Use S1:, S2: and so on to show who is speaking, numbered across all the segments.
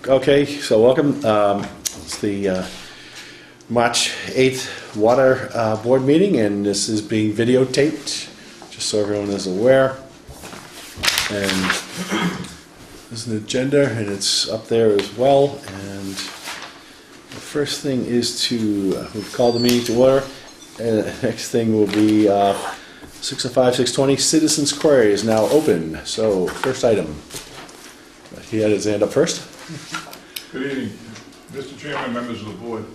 S1: Okay, so welcome. It's the March 8th Water Board meeting, and this is being videotaped, just so everyone is aware. And there's an agenda, and it's up there as well. And the first thing is to we've called the meeting to order. And the next thing will be 6:05, 6:20. Citizens' Query is now open. So, first item. He had his hand up first.
S2: Good evening, Mr. Chairman, members of the board.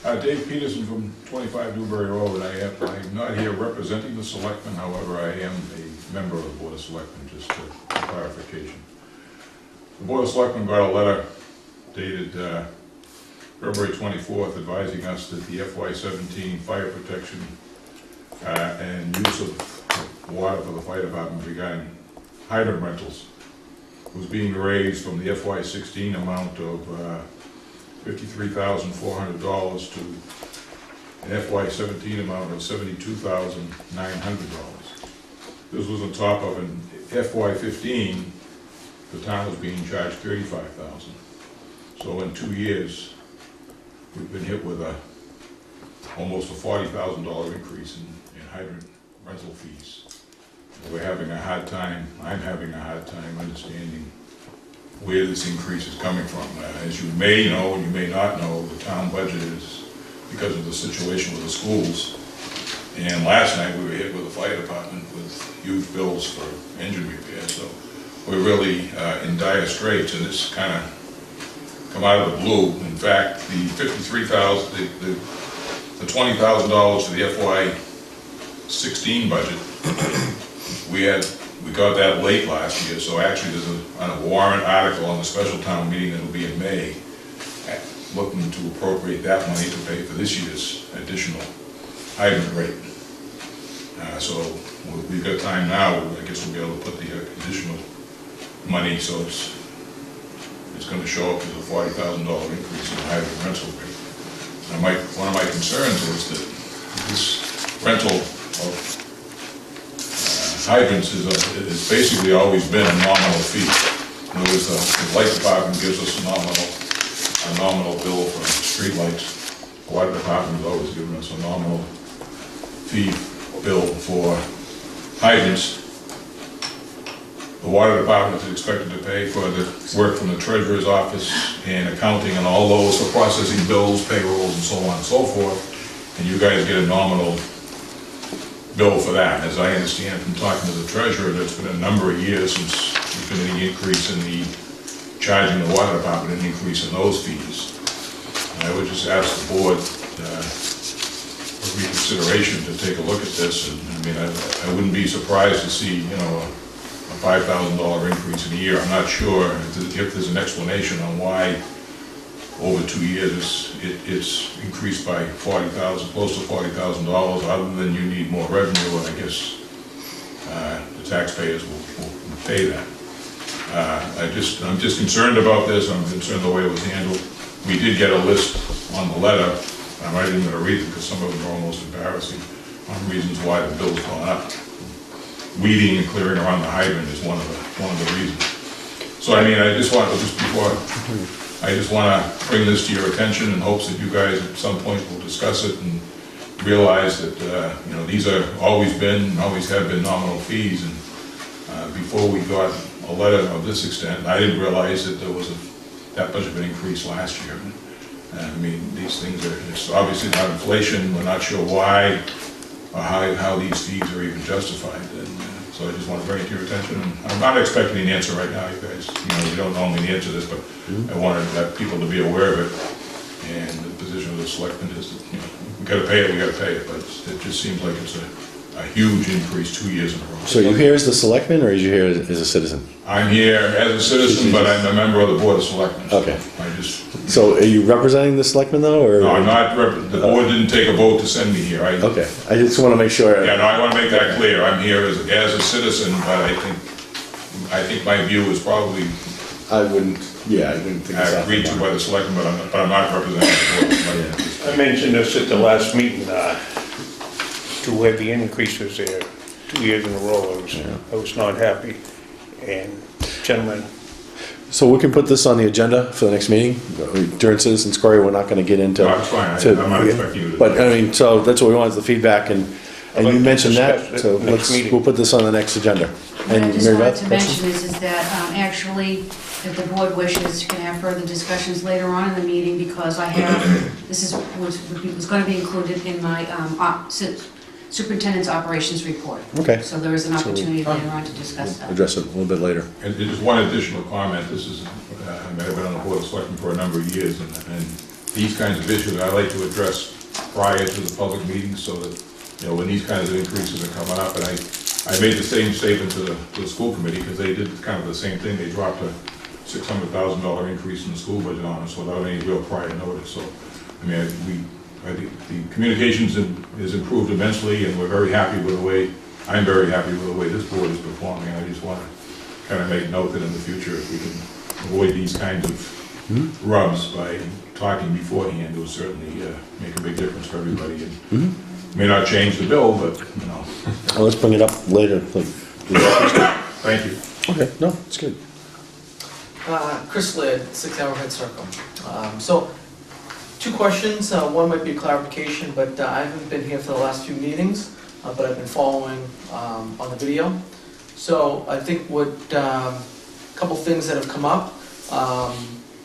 S2: Dave Peterson from 25 Newbury Road. I'm not here representing the selectmen, however, I am a member of the Board of Selectmen, just for clarification. The Board of Selectmen got a letter dated February 24th advising us that the FY17 fire protection and use of water for the fire department regarding hydrant rentals was being raised from the FY16 amount of $53,400 to an FY17 amount of $72,900. This was on top of an FY15, the town was being charged $35,000. So in 2 years, we've been hit with almost a $40,000 increase in hydrant rental fees. We're having a hard time, I'm having a hard time understanding where this increase is coming from. As you may know, and you may not know, the town budget is, because of the situation with the schools, and last night we were hit with the fire department with huge bills for engine repair, so we're really in dire straits, and this kind of come out of the blue. In fact, the $53,000, the $20,000 for the FY16 budget, we got that late last year, so actually there's a warrant article on the special town meeting that'll be in May, looking to appropriate that money to pay for this year's additional hydrant rate. So we've got time now, I guess we'll be able to put the additional money, so it's going to show up as a $40,000 increase in the hydrant rental rate. Now one of my concerns is that this rental of hydrants has basically always been a nominal fee. In other words, the light department gives us a nominal bill for street lights. The water department has always given us a nominal fee bill for hydrants. The water department is expected to pay for the work from the treasurer's office and accounting and all those for processing bills, payrolls, and so on and so forth. And you guys get a nominal bill for that. As I understand from talking to the treasurer, it's been a number of years since there's been any increase in the charging the water department, an increase in those fees. And I would just ask the board for reconsideration to take a look at this. And I mean, I wouldn't be surprised to see, you know, a $5,000 increase in a year. I'm not sure if there's an explanation on why over 2 years it's increased by $40,000, close to $40,000, other than you need more revenue, and I guess the taxpayers will pay that. I'm just concerned about this. I'm concerned the way it was handled. We did get a list on the letter. I'm not even going to read it because some of them are almost embarrassing on reasons why the bill's gone up. Weeding and clearing around the hydrant is one of the reasons. So I mean, I just want to bring this to your attention in hopes that you guys at some point will discuss it and realize that you know, these are always have been nominal fees. And before we got a letter of this extent, I didn't realize that there was that much of an increase last year. I mean, these things it's obviously not inflation. We're not sure why or how these fees are even justified. And so I just want to bring it to your attention. And I'm not expecting an answer right now, you guys. You know, you don't normally answer this, but I wanted people to be aware of it. And the position of the selectmen is that, you know, we got to pay it, but it just seems like it's a huge increase 2 years in a row.
S1: So you here as the selectman, or are you here as a citizen?
S2: I'm here as a citizen, but I'm a member of the Board of Selectmen.
S1: Okay.
S2: So
S1: are you representing the selectmen though, or?
S2: No, I'm not. The board didn't take a vote to send me here.
S1: Okay. I just want to make sure.
S2: Yeah, no, I want to make that clear. I'm here as a citizen, but I think my view is probably
S1: I wouldn't think
S2: agreed to by the selectmen, but I'm not representing the board.
S3: I mentioned this at the last meeting, too heavy increases there 2 years in a row. I was not happy. And gentlemen,
S1: So we can put this on the agenda for the next meeting. During citizens' query, we're not gonna get into.
S2: No, it's fine. I'm not expecting you to.
S1: But, I mean, so that's what we want, is the feedback, and
S3: I'd like
S1: you
S3: to
S1: mentioned
S3: discuss
S1: that,
S3: it
S1: so
S3: next meeting.
S1: we'll put this on the next agenda.
S4: What I
S1: And
S4: just
S1: Mary
S4: wanted
S1: Beth,
S4: to mention is that actually, if the board wishes, you can have further discussions later on in the meeting, because I have, this was going to be included in my superintendent's operations report.
S1: Okay.
S4: So there is an
S1: So we-
S4: opportunity later on to discuss that.
S1: address it a little bit later.
S2: And just one additional comment, this is, I may have been on the board of selectmen for a number of years, and these kinds of issues I like to address prior to the public meetings, so that, you know, when these kinds of increases are coming up, and I made the same statement to the school committee, because they did kind of the same thing, they dropped a $600,000 increase in the school budget on us without any real prior notice, so, I mean, I think the communications is improved immensely, and we're very happy with the way, I'm very happy with the way this board is performing. I just want to kind of make note that in the future, if we can avoid these kinds of rubs by talking beforehand, it will certainly make a big difference for everybody. And may not change the bill, but, you know.
S1: Well, let's bring it up later.
S2: Thank you.
S1: Okay, no, it's good.
S5: Chris Laird, 6 Arrowhead Circle. So, two questions. One might be a clarification, but I haven't been here for the last few meetings, but I've been following on the video. So I think what, couple things that have come up.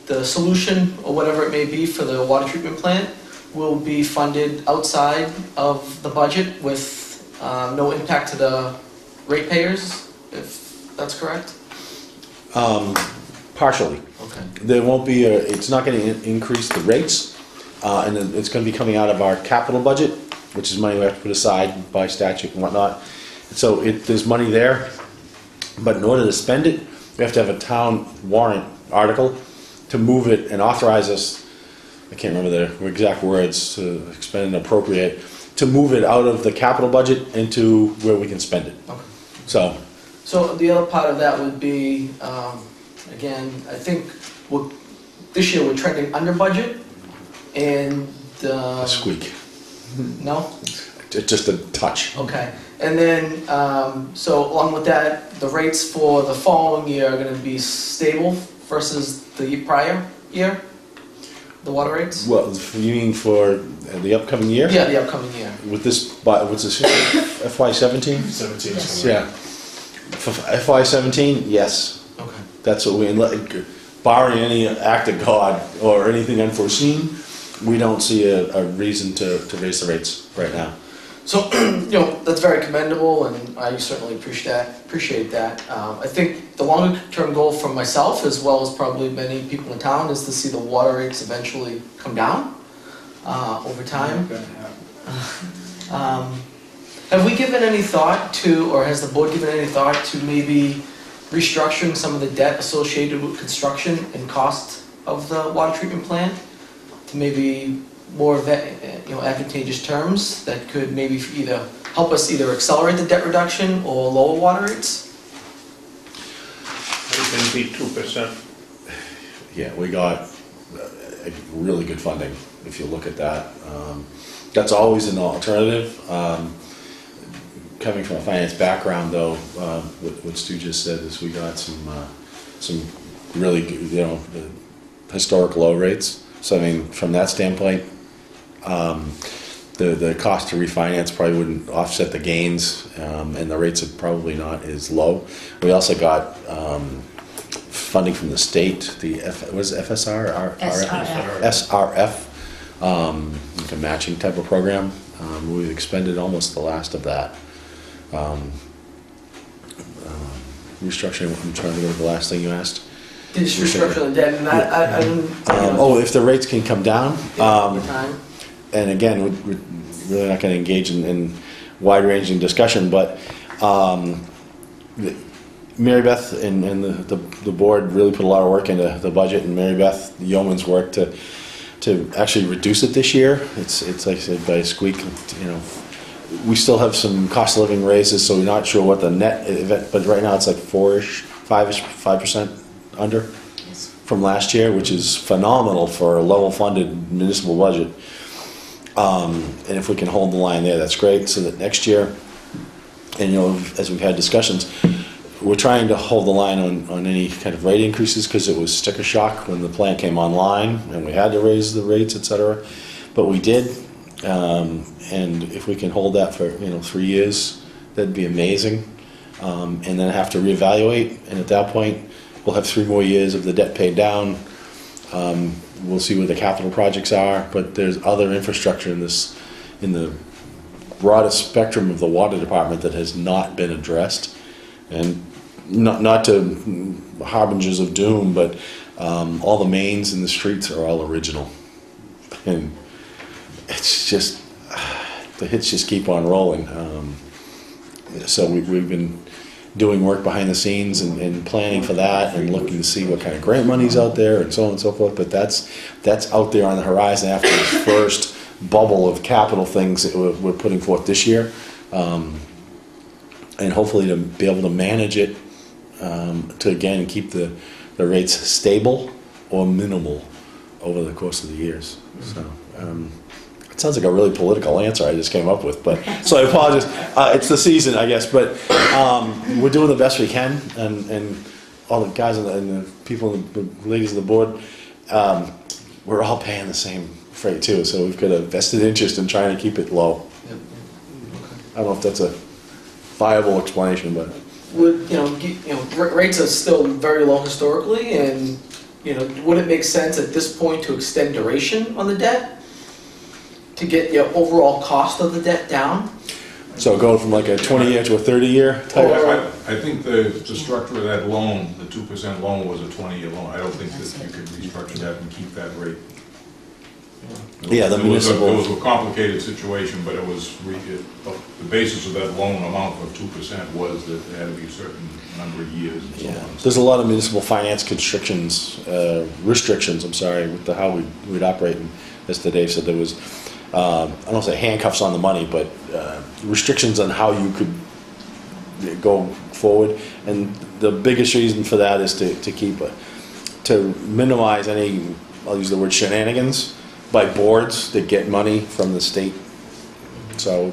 S5: The solution, or whatever it may be, for the water treatment plant will be funded outside of the budget with no impact to the ratepayers, if that's correct?
S1: Partially.
S5: Okay.
S1: There won't be it's not gonna increase the rates, and then it's gonna be coming out of our capital budget, which is money we have to put aside by statute and whatnot. So there's money there, but in order to spend it, we have to have a town warrant article to move it and authorize us, I can't remember the exact words, to expend and appropriate, to move it out of the capital budget into where we can spend it.
S5: Okay.
S1: So,
S5: The other part of that would be, again, I think this year we're trending under budget, and...
S1: a squeak,
S5: No?
S1: just a touch.
S5: Okay. And then, so along with that, the rates for the following year are gonna be stable versus the prior year? The water rates?
S1: Well, you mean for the upcoming year?
S5: Yeah, the upcoming year.
S1: With this, what's this, FY 17?
S6: 17.
S4: Yes.
S1: Yeah. For FY 17, yes.
S5: Okay.
S1: That's what barring any act of God or anything unforeseen, we don't see a reason to raise the rates right now.
S5: So, that's very commendable, and I certainly appreciate that. I think the longer-term goal for myself, as well as probably many people in town, is to see the water rates eventually come down over time. Have we given any thought to, or has the board given any thought to maybe restructuring some of the debt associated with construction and cost of the water treatment plant to maybe more advantageous terms that could maybe either help us either accelerate the debt reduction or lower water rates?
S3: It can be 2%.
S1: Yeah, we got really good funding, if you look at that. That's always an alternative. Coming from a finance background, though, what Stu just said is we got some really good, historic low rates. So I mean, from that standpoint, the cost to refinance probably wouldn't offset the gains, and the rates are probably not as low. We also got funding from the state, was it FSR? SRF, like a matching type of program. We've expended almost the last of that. Restructuring, I'm trying to go to the last thing you asked.
S5: Just restructure the debt, and I didn't...
S1: If the rates can come down,
S5: over time.
S1: and again, we're really not going to engage in wide-ranging discussion, but Mary Beth and the board really put a lot of work into the budget, and Mary Beth Yeoman's work to actually reduce it this year. It's like I said, by a squeak, we still have some cost of living raises, so we're not sure what the net event, but right now it's like 5% under
S4: Yes.
S1: from last year, which is phenomenal for a level funded municipal budget. And if we can hold the line there, that's great, so that next year, and as we've had discussions, we're trying to hold the line on any kind of rate increases because it was sticker shock when the plant came online and we had to raise the rates, et cetera. But we did, and if we can hold that for 3 years, that'd be amazing. And then have to reevaluate, and at that point, we'll have 3 more years of the debt paid down. We'll see where the capital projects are, but there's other infrastructure in the broadest spectrum of the water department that has not been addressed. And not to harbingers of doom, but all the mains in the streets are all original. And it's just, the hits just keep on rolling. So we've been doing work behind the scenes and planning for that and looking to see what kind of grant money's out there and so on and so forth. But that's out there on the horizon after this first bubble of capital things that we're putting forth this year. And hopefully to be able to manage it to again keep the rates stable or minimal over the course of the years. So it sounds like a really political answer I just came up with, but so I apologize. It's the season, I guess, but we're doing the best we can, and all the guys and the people, the ladies of the board, we're all paying the same freight too. So we've got a vested interest in trying to keep it low.
S5: Yep.
S1: I don't know if that's a viable explanation, but
S5: Would, rates are still very low historically, and, would it make sense at this point to extend duration on the debt? To get the overall cost of the debt down?
S1: so going from like a 20-year to a 30-year type.
S2: I think the structure of that loan, the 2% loan was a 20-year loan. I don't think that you could restructure that and keep that rate.
S1: Yeah, the municipal.
S2: It was a complicated situation, but it was, the basis of that loan amount of 2% was that it had to be a certain number of years and so
S1: Yeah,
S2: on.
S1: there's a lot of municipal finance restrictions, I'm sorry, with how we'd operate. And as Dave said, there was, I don't want to say handcuffs on the money, but restrictions on how you could go forward. And the biggest reason for that is to minimize any, I'll use the word shenanigans, by boards that get money from the state. So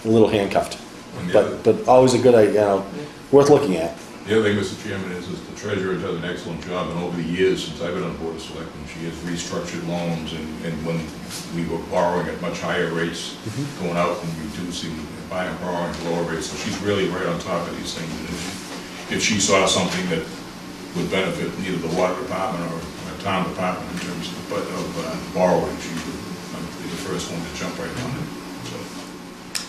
S1: a little handcuffed,
S2: And the other-
S1: but always a good idea, worth looking at.
S2: The other thing, Mr. Chairman, is the treasurer does an excellent job, and over the years since I've been on the Board of Selectmen, she has restructured loans, and when we were borrowing at much higher rates, going out and reducing, buying and borrowing at lower rates, so she's really right on top of these things. And if she saw something that would benefit either the water department or the town department in terms of borrowing, she would be the first one to jump right on it. So,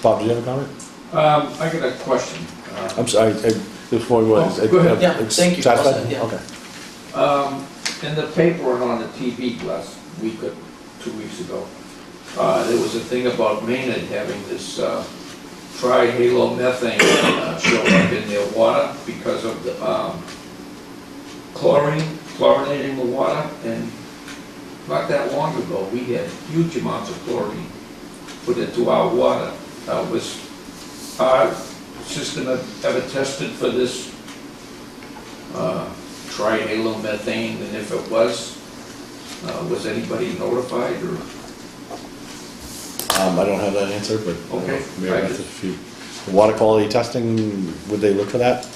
S1: Bob, do you have a comment?
S6: I got a question.
S1: I'm sorry, this point was.
S6: Oh, go ahead.
S5: Yeah, thank you.
S1: Satisfied?
S5: Well said, yeah.
S1: Okay.
S6: In the paper and on the TV last week or 2 weeks ago, there was a thing about Maynard having this trihalomethane show up in their water because of the chlorinating the water. And not that long ago, we had huge amounts of chlorine put into our water. Was our system ever tested for this trihalomethane, and if it was anybody notified, or?
S1: I don't have that answer, but
S6: Okay.
S1: maybe if you, water quality testing, would they look for that?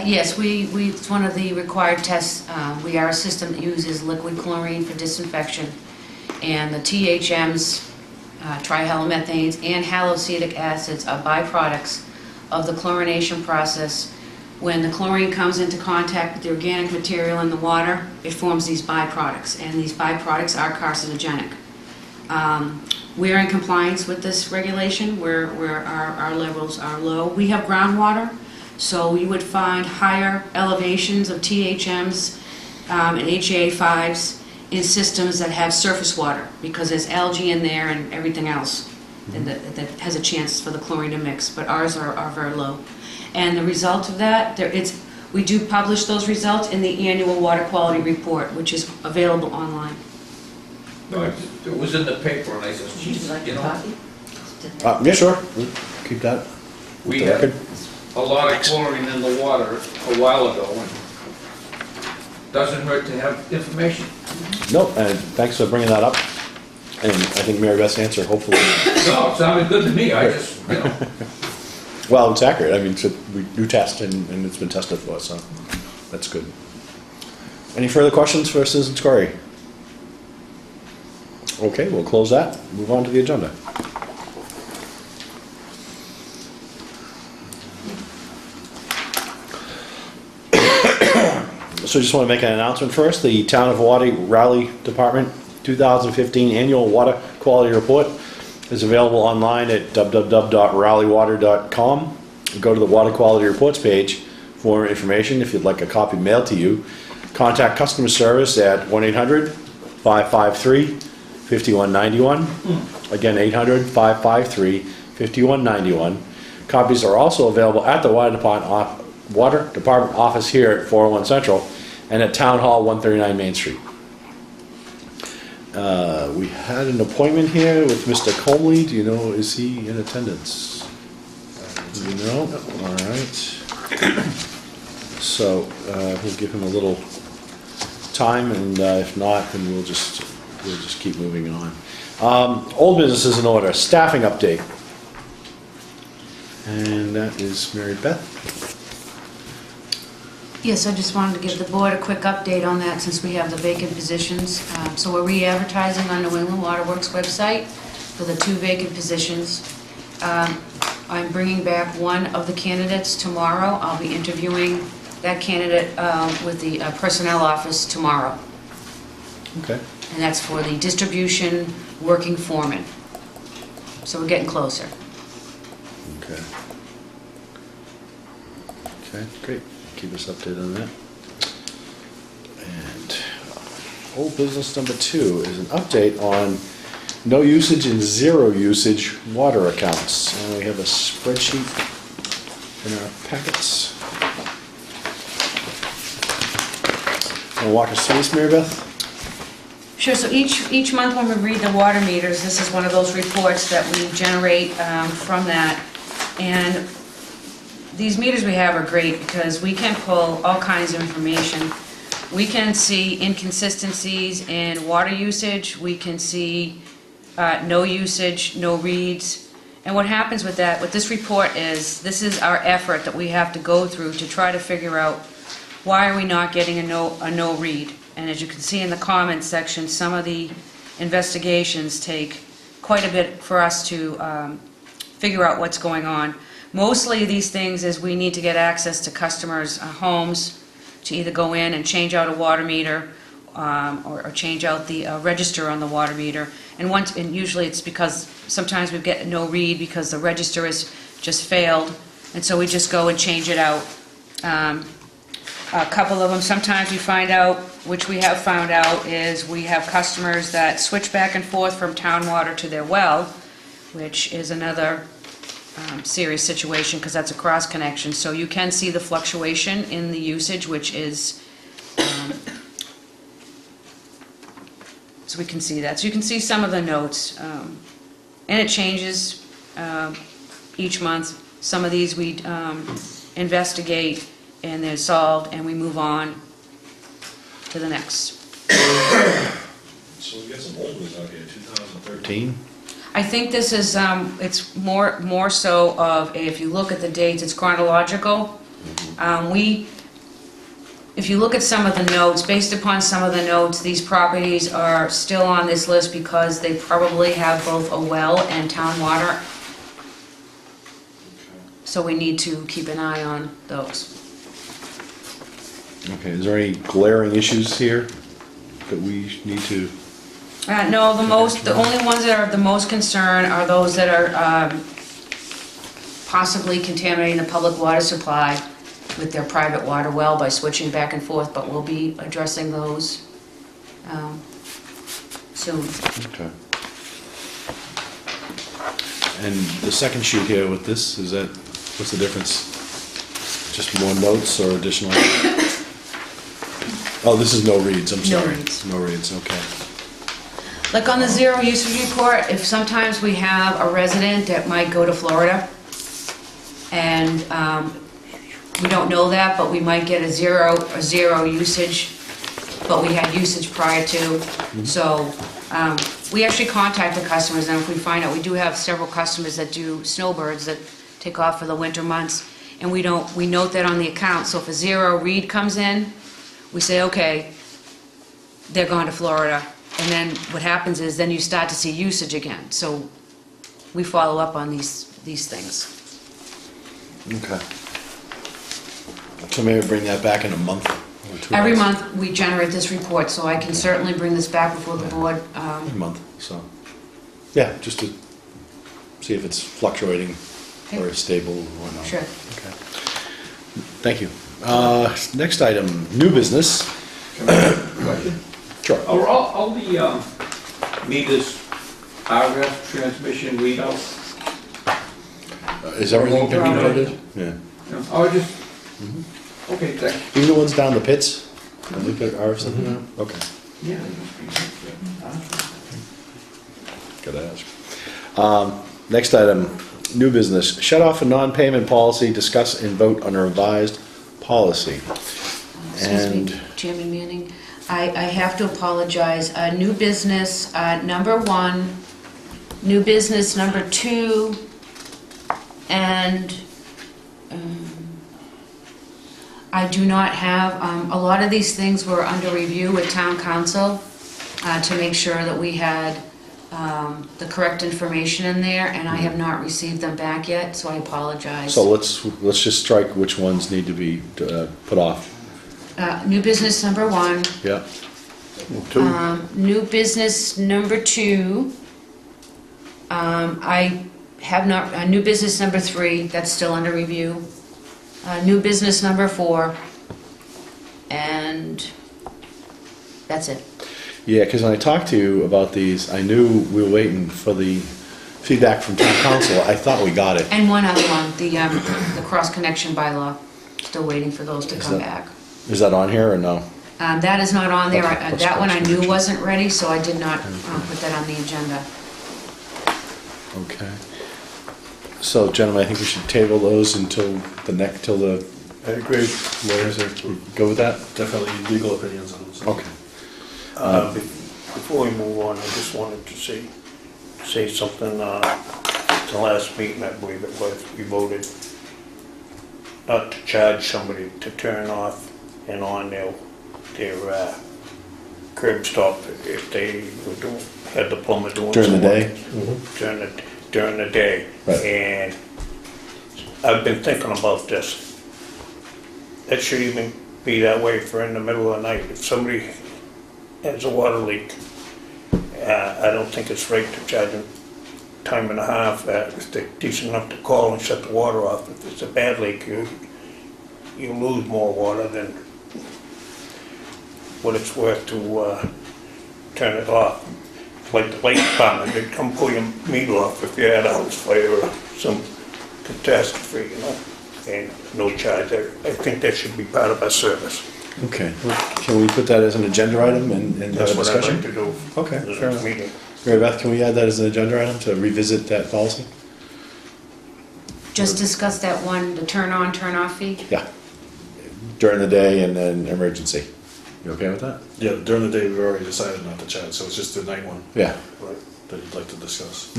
S4: Yes, it's one of the required tests. We are a system that uses liquid chlorine for disinfection, and the THMs, trihalomethanes, and haloacetic acids are byproducts of the chlorination process. When the chlorine comes into contact with the organic material in the water, it forms these byproducts, and these byproducts are carcinogenic. We're in compliance with this regulation where our levels are low. We have groundwater, so we would find higher elevations of THMs and HA5s in systems that have surface water, because there's algae in there and everything else that has a chance for the chlorine to mix, but ours are very low. And the result of that, we do publish those results in the annual water quality report, which is available online.
S6: It was in the paper, and I said, geez, you know,
S1: Yeah, sure, we'll keep that.
S6: we
S1: the
S6: had
S1: record.
S6: a lot of chlorine in the water a while ago, and doesn't hurt to have information.
S1: Nope, and thanks for bringing that up. And I think Mary Beth's answer, hopefully,
S6: No, it sounded good to me, I just,
S1: Well, it's accurate, I mean, we do test and it's been tested for us, so that's good. Any further questions for citizens' query? Okay, we'll close that, move on to the agenda. So just want to make an announcement first. The Town of Waddy Raleigh Department 2015 Annual Water Quality Report is available online at www.raleighwater.com. Go to the Water Quality Reports page for more information. If you'd like a copy mailed to you, contact customer service at 1-800-553-5191. Again, 800-553-5191. Copies are also available at the Water Department office here at 401 Central and at Town Hall, 139 Main Street. We had an appointment here with Mr. Comley. Do you know, is he in attendance? Do you know? All right. So we'll give him a little time, and if not, then we'll just keep moving on. Old business is in order. Staffing update, and that is Mary Beth.
S4: Yes, I just wanted to give the board a quick update on that since we have the vacant positions. So we're re-advertising on New England Water Works website for the 2 vacant positions. I'm bringing back one of the candidates tomorrow. I'll be interviewing that candidate with the personnel office tomorrow.
S1: Okay.
S4: And that's for the distribution working foreman. So we're getting closer.
S1: Okay. Okay, great. Keep us updated on that. And old business number 2 is an update on no usage and 0 usage water accounts. And we have a spreadsheet in our packets. Want to walk us through this, Mary Beth?
S4: Sure, so each month when we read the water meters, this is one of those reports that we generate from that. And these meters we have are great because we can pull all kinds of information. We can see inconsistencies in water usage, we can see no usage, no reads. And what happens with that, with this report is, this is our effort that we have to go through to try to figure out why are we not getting a no read. And as you can see in the comments section, some of the investigations take quite a bit for us to figure out what's going on. Mostly these things is we need to get access to customers' homes to either go in and change out a water meter or change out the register on the water meter. And usually it's because sometimes we get no read because the register has just failed, and so we just go and change it out. A couple of them, sometimes we find out, which we have found out, is we have customers that switch back and forth from town water to their well, which is another serious situation because that's a cross connection. So you can see the fluctuation in the usage, which is, so we can see that. So you can see some of the notes, and it changes each month. Some of these we investigate and they're solved and we move on to the next.
S1: So we got some old ones out here, 2013.
S4: I think this is, it's more so of, if you look at the dates, it's chronological. If you look at some of the notes, based upon some of the notes, these properties are still on this list because they probably have both a well and town water. So we need to keep an eye on those.
S1: Okay, is there any glaring issues here that we need to?
S4: No, the only ones that are of the most concern are those that are possibly contaminating the public water supply with their private water well by switching back and forth, but we'll be addressing those soon.
S1: Okay. And the second sheet here with this, is that, what's the difference? Just more notes or additional? Oh, this is no reads, I'm
S4: No
S1: sorry.
S4: reads.
S1: No reads, okay.
S4: Like on the zero usage report, if sometimes we have a resident that might go to Florida, and we don't know that, but we might get a zero usage, but we had usage prior to. So we actually contact the customers, and if we find out, we do have several customers that do snowbirds that take off for the winter months, and we note that on the account, so if a zero read comes in, we say, okay, they're going to Florida, and then what happens is, then you start to see usage again, so we follow up on these things.
S1: Okay. So maybe bring that back in a month or 2
S4: Every
S1: months.
S4: month, we generate this report, so I can certainly bring this back before the board.
S1: A month, so, yeah, just to see if it's fluctuating or stable or not.
S4: Sure.
S1: Okay. Thank you. Next item, new business.
S6: Can I ask a question?
S1: Sure.
S6: Are all the meters RF transmission readouts?
S1: Is everything been converted? Yeah.
S6: Oh, just, okay, thanks.
S1: Even the ones down the pits? Are they good RF something now? Okay,
S6: Yeah.
S1: gotta ask. Next item, new business, shut off a non-payment policy, discuss and vote on a revised policy.
S4: Excuse me,
S1: And,
S4: Chairman Manning, I have to apologize. New business, number 1, new business number 2, and I do not have, a lot of these things were under review with town council to make sure that we had the correct information in there, and I have not received them back yet, so I apologize.
S1: so let's just strike which ones need to be put off.
S4: New business number 1.
S1: Yeah.
S4: New business number 2, I have not, new business number 3, that's still under review. New business number 4, and that's it.
S1: Yeah, because when I talked to you about these, I knew we were waiting for the feedback from town council. I thought we got it.
S4: And one other one, the cross-connection bylaw, still waiting for those to
S1: Is
S4: come
S1: that-
S4: back.
S1: Is that on here or no?
S4: That is not on there,
S1: Okay,
S4: that one I knew wasn't ready, so I did not put that on the agenda.
S1: Okay. So gentlemen, I think we should table those until till the
S7: I agree.
S1: lawyers are, go with that?
S7: Definitely legal opinions on this.
S1: Okay.
S3: Before we move on, I just wanted to say something, the last meeting, I believe it was, we voted not to charge somebody to turn off and on their curb stop if they were had the plumber doing
S1: During the
S3: some work.
S1: day?
S3: During the day.
S1: Right.
S3: And I've been thinking about this. That should even be that way for in the middle of the night. If somebody has a water leak, I don't think it's right to charge them time and a half, if they're decent enough to call and shut the water off. If it's a bad leak, you lose more water than what it's worth to turn it off. Like the light department, they'd come pull your meter off if you had a house fire or some catastrophe, you know, and no charge. I think that should be part of our service.
S1: Okay. Can we put that as an agenda item and have
S3: That's
S1: a
S3: what I'd
S1: discussion?
S3: like to do.
S1: Okay,
S3: in the
S1: fair
S3: next
S1: enough.
S3: meeting.
S1: Mary Beth, can we add that as an agenda item to revisit that policy?
S4: Just discuss that one, the turn on, turn off fee.
S1: Yeah. During the day and then emergency. You okay with that?
S7: Yeah, during the day, we've already decided not to chat, so it's just the night one
S1: Yeah.
S7: that you'd like to discuss.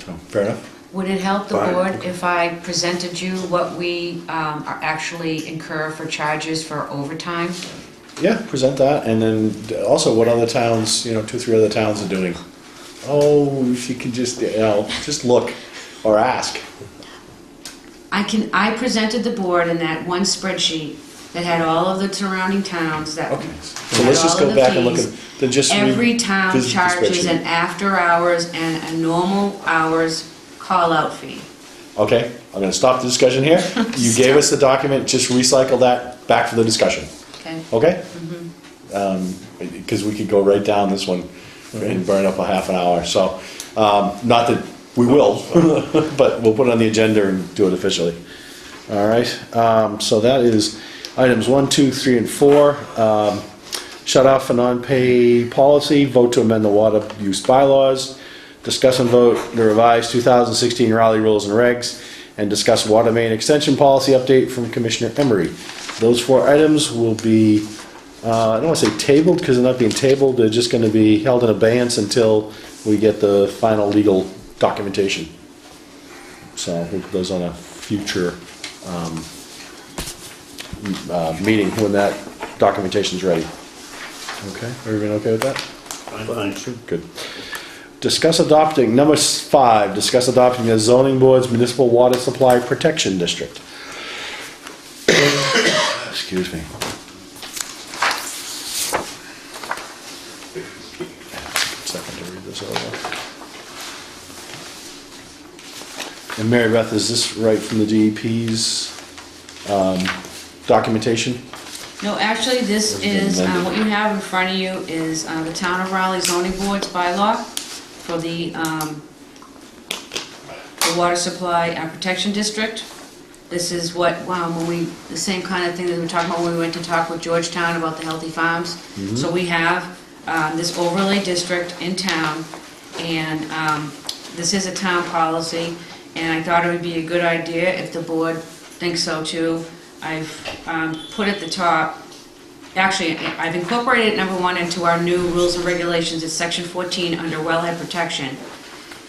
S1: So, fair enough?
S4: Would it help the
S3: Fine.
S4: board if I presented you what we are actually incur for charges for overtime?
S1: Yeah, present that, and then also what other towns, 2, 3 other towns are doing. Oh, if you could just, just look or ask.
S4: I presented the board in that one spreadsheet that had all of the surrounding towns that.
S1: Okay, so let's just go back and look at, then just.
S4: Every town
S1: revisit the
S4: charges
S1: spreadsheet.
S4: an after hours and a normal hours call-out fee.
S1: Okay, I'm gonna stop the discussion here. You gave us the document, just recycle that back for the discussion,
S4: Okay.
S1: okay? Because we could go right down this one and burn up a half an hour, so, not that we will, but we'll put it on the agenda and do it officially. All right, so that is items 1, 2, 3, and 4. Shut off for non-pay policy, vote to amend the water use bylaws, discuss and vote the revised 2016 Raleigh rules and regs, and discuss water main extension policy update from Commissioner Emery. Those 4 items will be, I don't want to say tabled, because they're not being tabled, they're just going to be held in abeyance until we get the final legal documentation. So we'll put those on a future meeting when that documentation's ready. Okay, everyone okay with that?
S3: Fine.
S1: Good. Discuss adopting, number 5, discuss adopting the zoning board's municipal water supply protection district. Excuse me. Second to read this over. And Mary Beth, is this right from the DEP's documentation?
S4: No, actually, this is, what you have in front of you is the Town of Raleigh zoning board's bylaw for the water supply protection district. This is what, the same kind of thing that we were talking about when we went to talk with Georgetown about the healthy farms. So we have this overlay district in town, and this is a town policy, and I thought it would be a good idea, if the board thinks so too. I've put at the top, actually, I've incorporated number 1 into our new rules and regulations. It's section 14 under wellhead protection.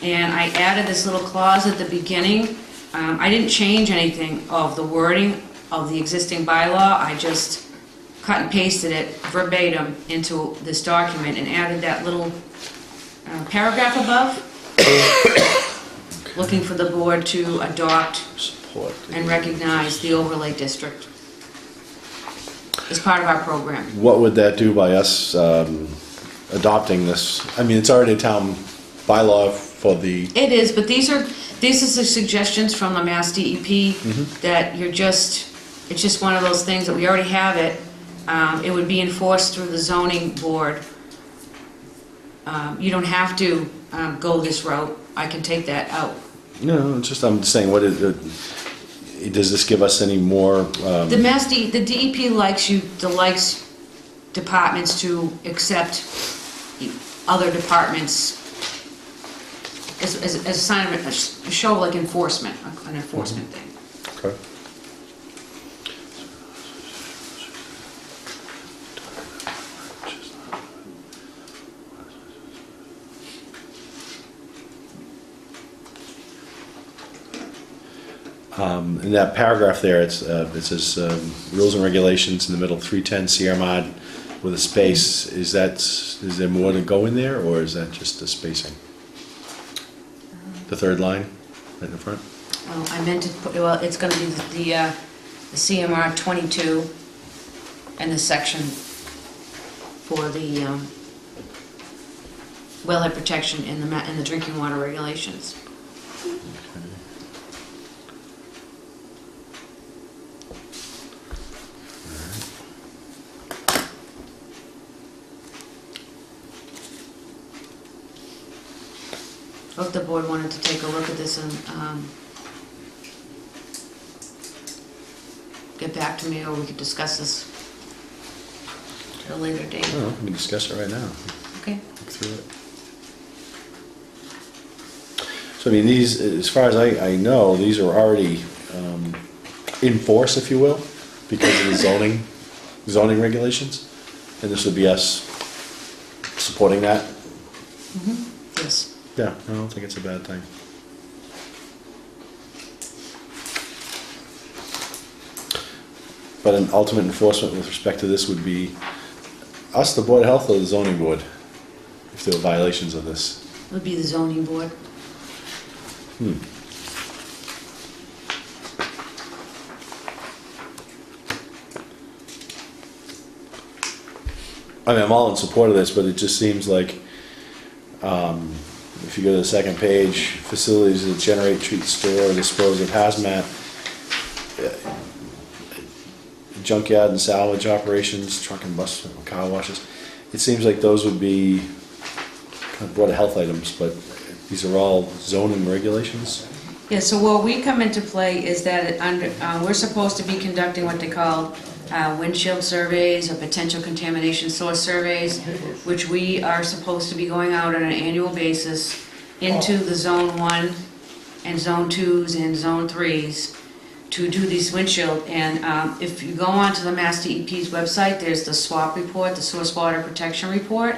S4: And I added this little clause at the beginning. I didn't change anything of the wording of the existing bylaw. I just cut and pasted it verbatim into this document and added that little paragraph above. Looking for the board to adopt
S1: Support.
S4: and recognize the overlay district as part of our program.
S1: What would that do by us adopting this? I mean, it's already a town bylaw for the,
S4: It is, but these are the suggestions from the Mass DEP that it's just one of those things that we already have it. It would be enforced through the zoning board. You don't have to go this route. I can take that out.
S1: no, it's just, I'm just saying, what is it? Does this give us any more?
S4: The DEP likes departments to accept other departments as a sign of a show like enforcement, an enforcement thing.
S1: Okay. In that paragraph there, it says rules and regulations in the middle, 310 Sierra Mod with a space. Is there more to go in there, or is that just the spacing? The third line, right in the front?
S4: Well, I meant to put, well, it's gonna be the CMR 22 and the section for the wellhead protection in the drinking water regulations. If the board wanted to take a look at this and get back to me, or we could discuss this at a later date.
S1: Oh, we can discuss it right now.
S4: Okay.
S1: Look through it. So I mean, these, as far as I know, these are already in force, if you will, because of the zoning regulations, and this would be us supporting that.
S4: Yes.
S1: Yeah, I don't think it's a bad thing. But an ultimate enforcement with respect to this would be us, the Board of Health, or the zoning board, if there were violations of this.
S4: It would be the zoning board.
S1: I mean, I'm all in support of this, but it just seems like, if you go to the second page, facilities that generate, treat, store, or dispose of hazmat, junkyard and salvage operations, truck and bus, car washes. It seems like those would be kind of Board of Health items, but these are all zoning regulations.
S4: Yeah, so where we come into play is that we're supposed to be conducting what they call windshield surveys or potential contamination source surveys, which we are supposed to be going out on an annual basis into the Zone 1 and Zone 2s and Zone 3s to do these windshield. And if you go onto the Mass DEP's website, there's the SWAP report, the Source Water Protection Report.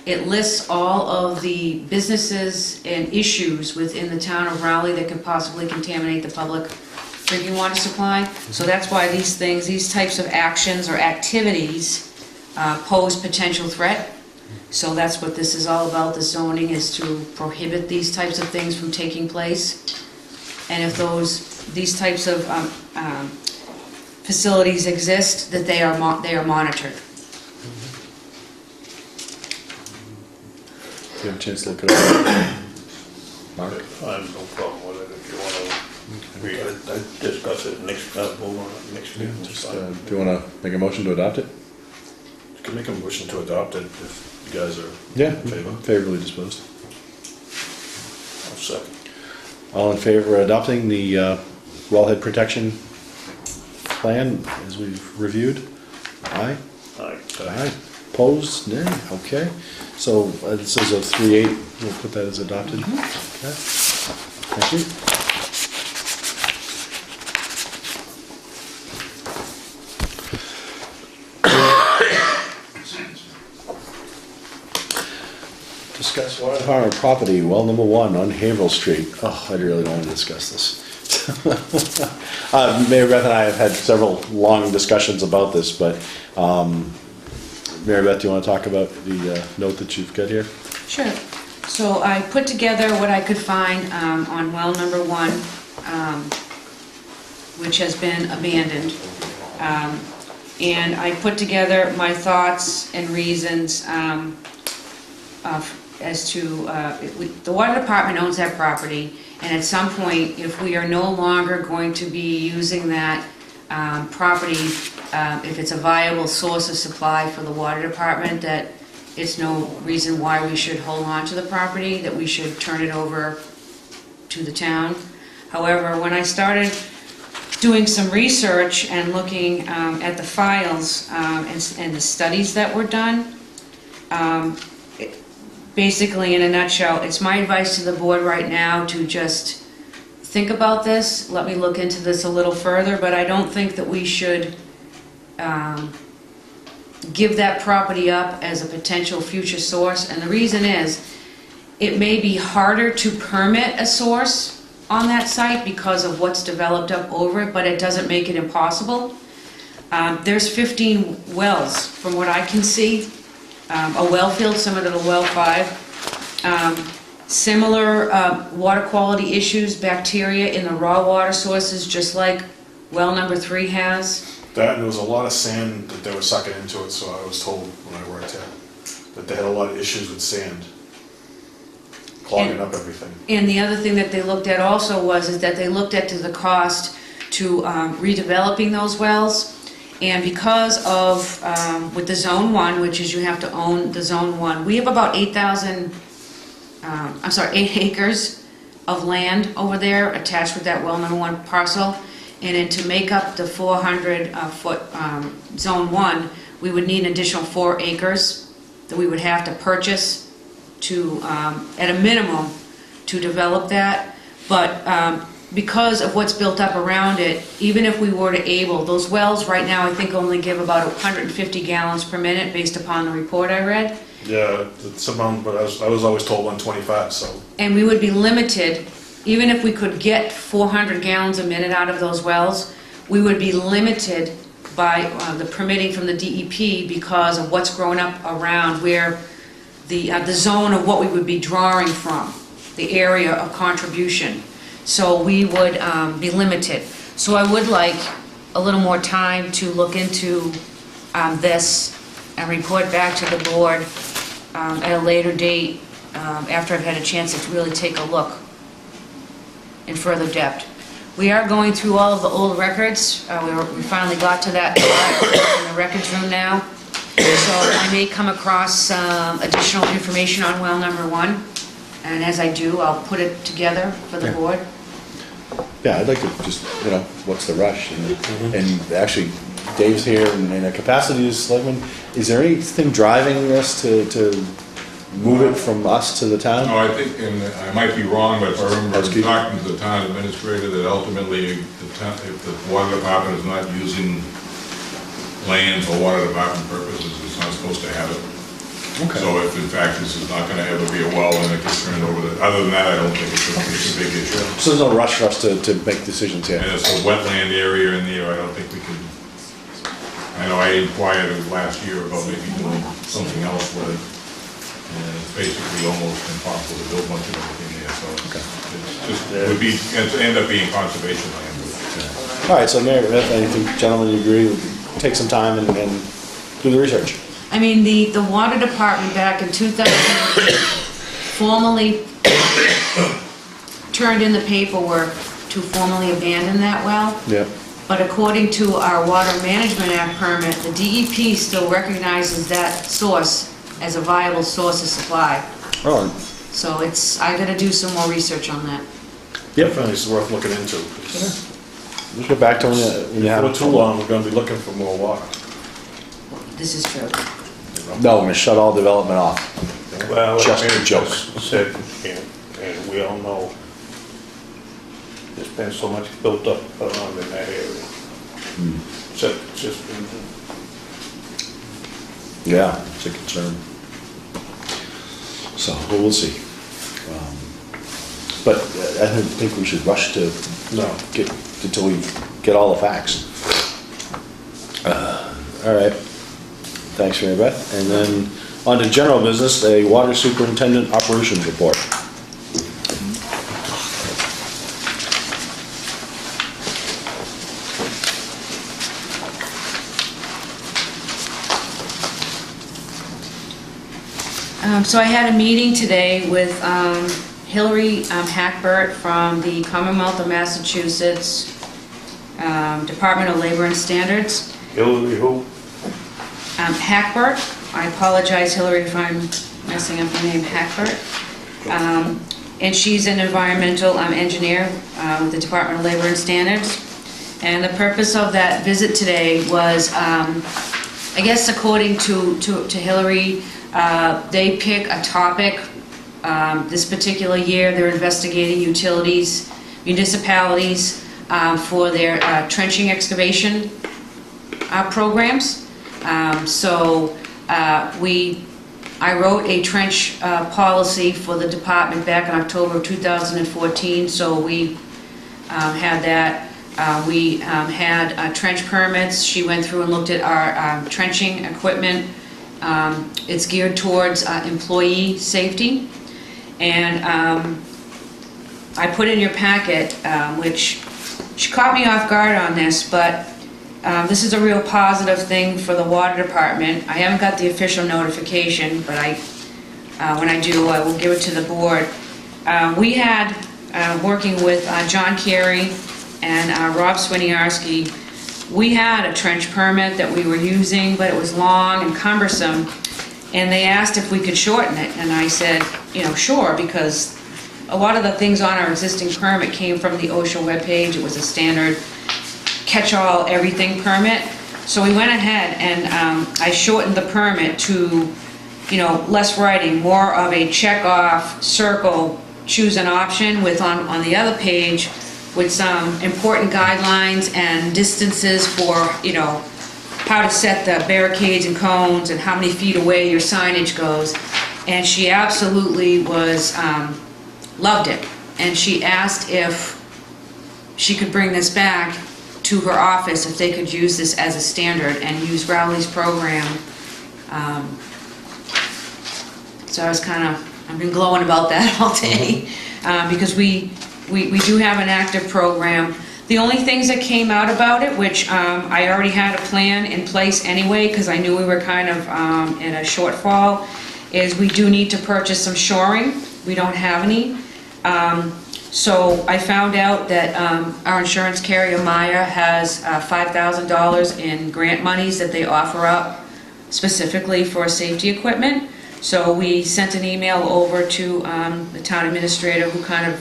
S4: It lists all of the businesses and issues within the town of Raleigh that could possibly contaminate the public drinking water supply. So that's why these things, these types of actions or activities pose potential threat. So that's what this is all about. The zoning is to prohibit these types of things from taking place. And if these types of facilities exist, that they are monitored.
S1: Do you have a chance to look it up? Mark?
S3: I have no problem with it if you wanna read it, discuss it next, vote on it next meeting.
S1: Just, do you want to make a motion to adopt it?
S7: You can make a motion to adopt it if you guys are
S1: Yeah.
S7: in favor.
S1: Favorably disposed.
S3: I'll second.
S1: All in favor of adopting the wellhead protection plan as we've reviewed? Aye?
S3: Aye.
S1: Aye. Opposed? Nay? Okay. So this is a 3-8. We'll put that as adopted. Okay. Thank you. Discuss water department property, well number 1 on Haverhill Street. Oh, I really don't want to discuss this. Mary Beth and I have had several long discussions about this, but Mary Beth, do you want to talk about the note that you've got here?
S4: Sure. So I put together what I could find on well number 1, which has been abandoned. And I put together my thoughts and reasons as to, the water department owns that property, and at some point, if we are no longer going to be using that property, if it's a viable source of supply for the water department, that it's no reason why we should hold on to the property, that we should turn it over to the town. However, when I started doing some research and looking at the files and the studies that were done, basically, in a nutshell, it's my advice to the board right now to just think about this. Let me look into this a little further, but I don't think that we should give that property up as a potential future source. And the reason is, it may be harder to permit a source on that site because of what's developed up over it, but it doesn't make it impossible. There's 15 wells, from what I can see. A well field similar to the well 5. Similar water quality issues, bacteria in the raw water sources, just like well number 3 has.
S7: That, and there was a lot of sand that they were sucking into it, so I was told when I worked there, that they had a lot of issues with sand, clogging up everything.
S4: And the other thing that they looked at also is that they looked at the cost to redeveloping those wells. And because of, with the Zone 1, which is you have to own the Zone 1, we have about 8 acres of land over there attached with that well number 1 parcel. And then to make up the 400-foot Zone 1, we would need an additional 4 acres that we would have to purchase to, at a minimum, to develop that. But because of what's built up around it, even if we were to those wells right now I think only give about 150 gallons per minute based upon the report I read.
S7: Yeah, it's around, but I was always told 125, so.
S4: And we would be limited, even if we could get 400 gallons a minute out of those wells, we would be limited by the permitting from the DEP because of what's grown up around where the zone of what we would be drawing from, the area of contribution. So we would be limited. So I would like a little more time to look into this and report back to the board at a later date after I've had a chance to really take a look in further depth. We are going through all of the old records. We finally got to that part in the records room now. So I may come across some additional information on well number 1. And as I do, I'll put it together for the board.
S1: Yeah, I'd like to just, what's the rush? And actually, Dave's here in a capacity as selectman. Is there anything driving this to move it from us to the town?
S2: No, I think, and I might be wrong, but if I remember
S1: That's good.
S2: talking to the town administrator, that ultimately, if the water department is not using land for water department purposes, it's not supposed to have it.
S1: Okay.
S2: So if in fact this is not gonna ever be a well and it gets turned over, other than that, I don't think it's a big issue.
S1: So there's no rush for us to make decisions here.
S2: And it's a wetland area in there, I don't think we can, I know I inquired last year about maybe doing something else with it. And it's basically almost impossible to build much of anything there, so it's just, it would be, it end up being conservation land.
S1: All right, so Mary Beth, I think, gentlemen, you agree, we can take some time and do the research.
S4: I mean, the water department back in 2008 formally turned in the paperwork to formally abandon that well.
S1: Yeah.
S4: But according to our Water Management Act permit, the DEP still recognizes that source as a viable source of supply.
S1: Oh,
S4: So I gotta do some more research on that.
S1: yep.
S7: Definitely it's worth looking into.
S1: Just go back to when you have.
S7: For too long, we're gonna be looking for more water.
S4: This is true.
S1: No, we're gonna shut all development off.
S3: Well,
S1: Just
S3: like
S1: a
S3: Mary
S1: joke.
S3: just said, and we all know, there's been so much built up around in that area. Septic systems,
S1: Yeah, it's a concern. So, well, we'll see. But I don't think we should rush to
S7: No.
S1: get, until we get all the facts. All right. Thanks, Mary Beth. And then on to general business, a water superintendent operations report.
S4: So I had a meeting today with Hillary Hackbert from the Commonwealth of Massachusetts Department of Labor and Standards.
S3: Hillary who?
S4: Hackbert, I apologize, Hillary, if I'm messing up your name, Hackbert. And she's an environmental engineer with the Department of Labor and Standards. And the purpose of that visit today was, I guess according to Hillary, they pick a topic. This particular year, they're investigating utilities, municipalities for their trenching excavation programs. I wrote a trench policy for the department back in October of 2014, so we had that. We had trench permits. She went through and looked at our trenching equipment. It's geared towards employee safety. And I put in your packet, which she caught me off guard on this, but this is a real positive thing for the water department. I haven't got the official notification, but when I do, I will give it to the board. We had, working with John Carey and Rob Swiniarski, we had a trench permit that we were using, but it was long and cumbersome, and they asked if we could shorten it, and I said, sure, because a lot of the things on our existing permit came from the OSHA webpage. It was a standard catch-all everything permit. So we went ahead and I shortened the permit to, less writing, more of a check-off, circle, choose an option with on the other page with some important guidelines and distances for, how to set the barricades and cones and how many feet away your signage goes. And she absolutely loved it. And she asked if she could bring this back to her office, if they could use this as a standard and use Rowley's program. So I've been glowing about that all day, because we do have an active program. The only things that came out about it, which I already had a plan in place anyway, because I knew we were kind of in a shortfall, is we do need to purchase some shoring. We don't have any. So I found out that our insurance carrier, Maya, has $5,000 in grant monies that they offer up specifically for safety equipment. So we sent an email over to the town administrator, who kind of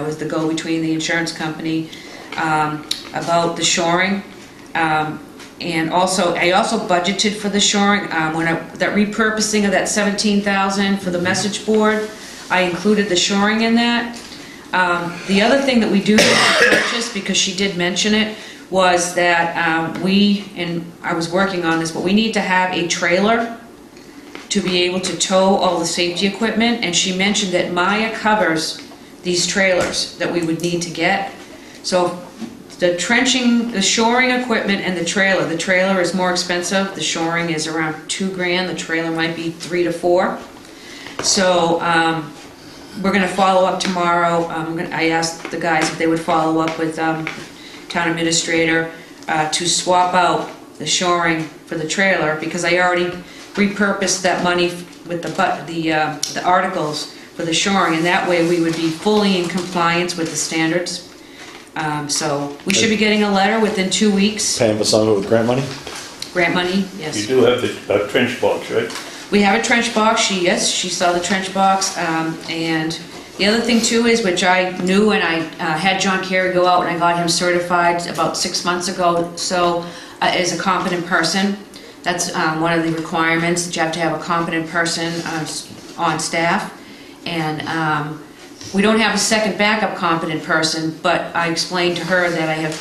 S4: is the go-between the insurance company, about the shoring. And also, I also budgeted for the shoring, that repurposing of that $17,000 for the message board, I included the shoring in that. The other thing that we do need to purchase, because she did mention it, was that and I was working on this, but we need to have a trailer to be able to tow all the safety equipment, and she mentioned that Maya covers these trailers that we would need to get. So the trenching, the shoring equipment and the trailer is more expensive. The shoring is around $2,000, the trailer might be 3 to 4. So we're gonna follow up tomorrow. I asked the guys if they would follow up with town administrator to swap out the shoring for the trailer, because I already repurposed that money with the articles for the shoring, and that way we would be fully in compliance with the standards. So we should be getting a letter within 2 weeks.
S1: Paying for some of it with grant money?
S4: Grant money,
S3: You
S4: yes.
S3: do have the trench box, right?
S4: We have a trench box, she saw the trench box, and the other thing too is, which I knew, and I had John Kerry go out and I got him certified about 6 months ago, so as a competent person. That's one of the requirements, that you have to have a competent person on staff. And we don't have a second backup competent person, but I explained to her that I have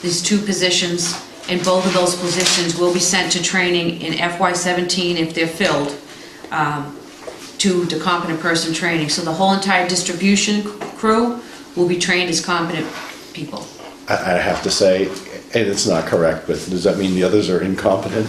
S4: these 2 positions, and both of those positions will be sent to training in FY17 if they're filled, to the competent person training. So the whole entire distribution crew will be trained as competent people.
S1: I have to say, and it's not correct, but does that mean the others are incompetent?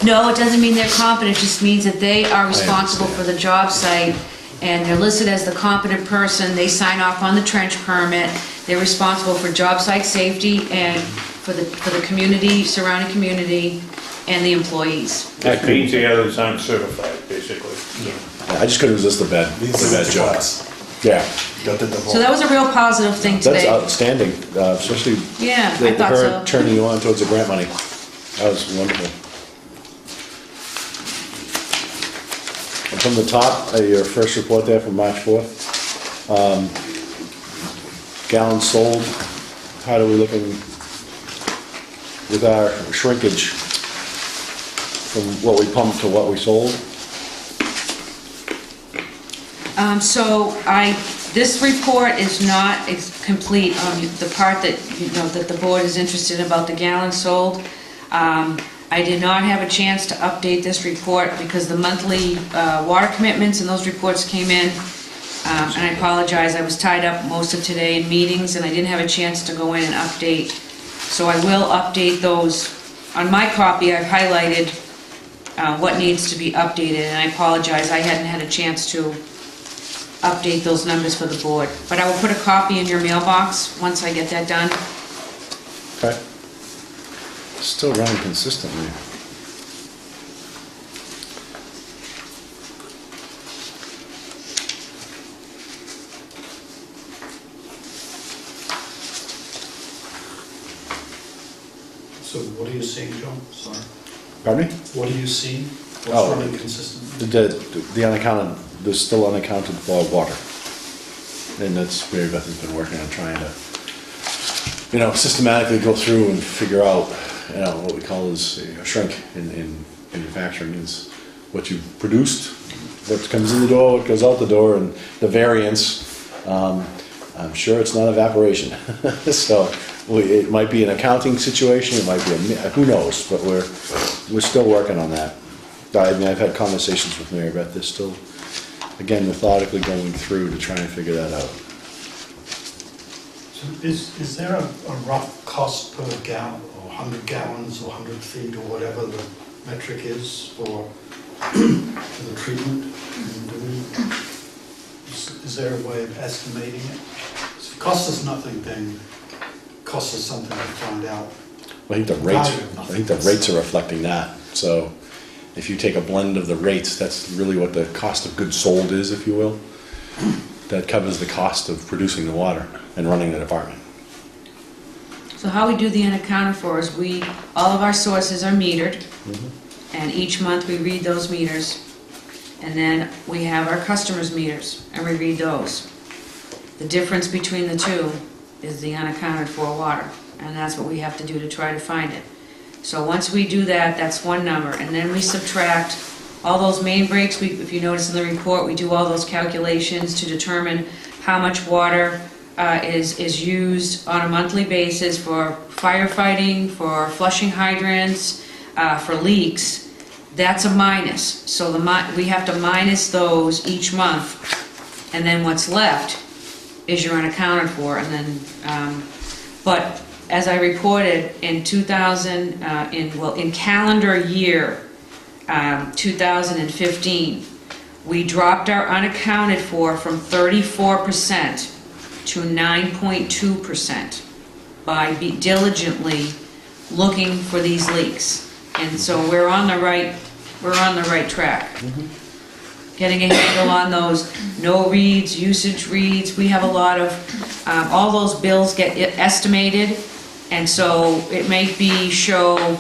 S4: No, it doesn't mean they're competent, it just means that they are responsible for the job site, and they're listed as the competent person. They sign off on the trench permit. They're responsible for job site safety and for the community, surrounding community, and the employees.
S3: That means the others aren't certified, basically.
S1: I just couldn't resist the bad joke. Yeah,
S7: Got the double.
S4: So that was a real positive thing
S1: that's
S4: today.
S1: outstanding, especially
S4: Yeah, I thought
S1: her
S4: so.
S1: turning you on towards the grant money. That was wonderful. And from the top, your first report there from March 4th. Gallons sold, how are we looking with our shrinkage from what we pumped to what we sold?
S4: This report is not complete on the part that, that the board is interested about the gallons sold. I did not have a chance to update this report because the monthly water commitments and those reports came in. And I apologize, I was tied up most of today in meetings and I didn't have a chance to go in and update. So I will update those. On my copy, I've highlighted what needs to be updated, and I apologize, I hadn't had a chance to update those numbers for the board. But I will put a copy in your mailbox once I get that done.
S1: Okay. Still running consistently.
S8: So what are you seeing, John? Sorry.
S1: Pardon me?
S8: What are you seeing? What's
S1: Oh.
S8: running consistently?
S1: The unaccounted, there's still unaccounted for water. And that's, Mary Beth has been working on trying to, systematically go through and figure out, what we call is a shrink in manufacturing is what you produced, what comes in the door, what goes out the door, and the variance. I'm sure it's not evaporation. So it might be an accounting situation, it might be who knows, but we're still working on that. I've had conversations with Mary Beth, they're still, again, methodically going through to try and figure that out.
S8: So is there a rough cost per gallon, or 100 gallons, or 100 feet, or whatever the metric is for the treatment? Is there a way of estimating it? If it costs us nothing, then it costs us something to find out.
S1: I think the rates are reflecting that. So if you take a blend of the rates, that's really what the cost of goods sold is, if you will. That covers the cost of producing the water and running the department.
S4: So how we do the unaccounted for is all of our sources are metered, and each month we read those meters, and then we have our customers' meters, and we read those. The difference between the two is the unaccounted for water, and that's what we have to do to try to find it. So once we do that, that's one number, and then we subtract all those main breaks. If you notice in the report, we do all those calculations to determine how much water is used on a monthly basis for firefighting, for flushing hydrants, for leaks. that's a minus. So we have to minus those each month, and then what's left is your unaccounted for, and then, but as I reported, in in calendar year 2015, we dropped our unaccounted for from 34% to 9.2% by diligently looking for these leaks. And so we're on the right track. Getting a handle on those no reads, usage reads. We have a lot of, all those bills get estimated, and so it may show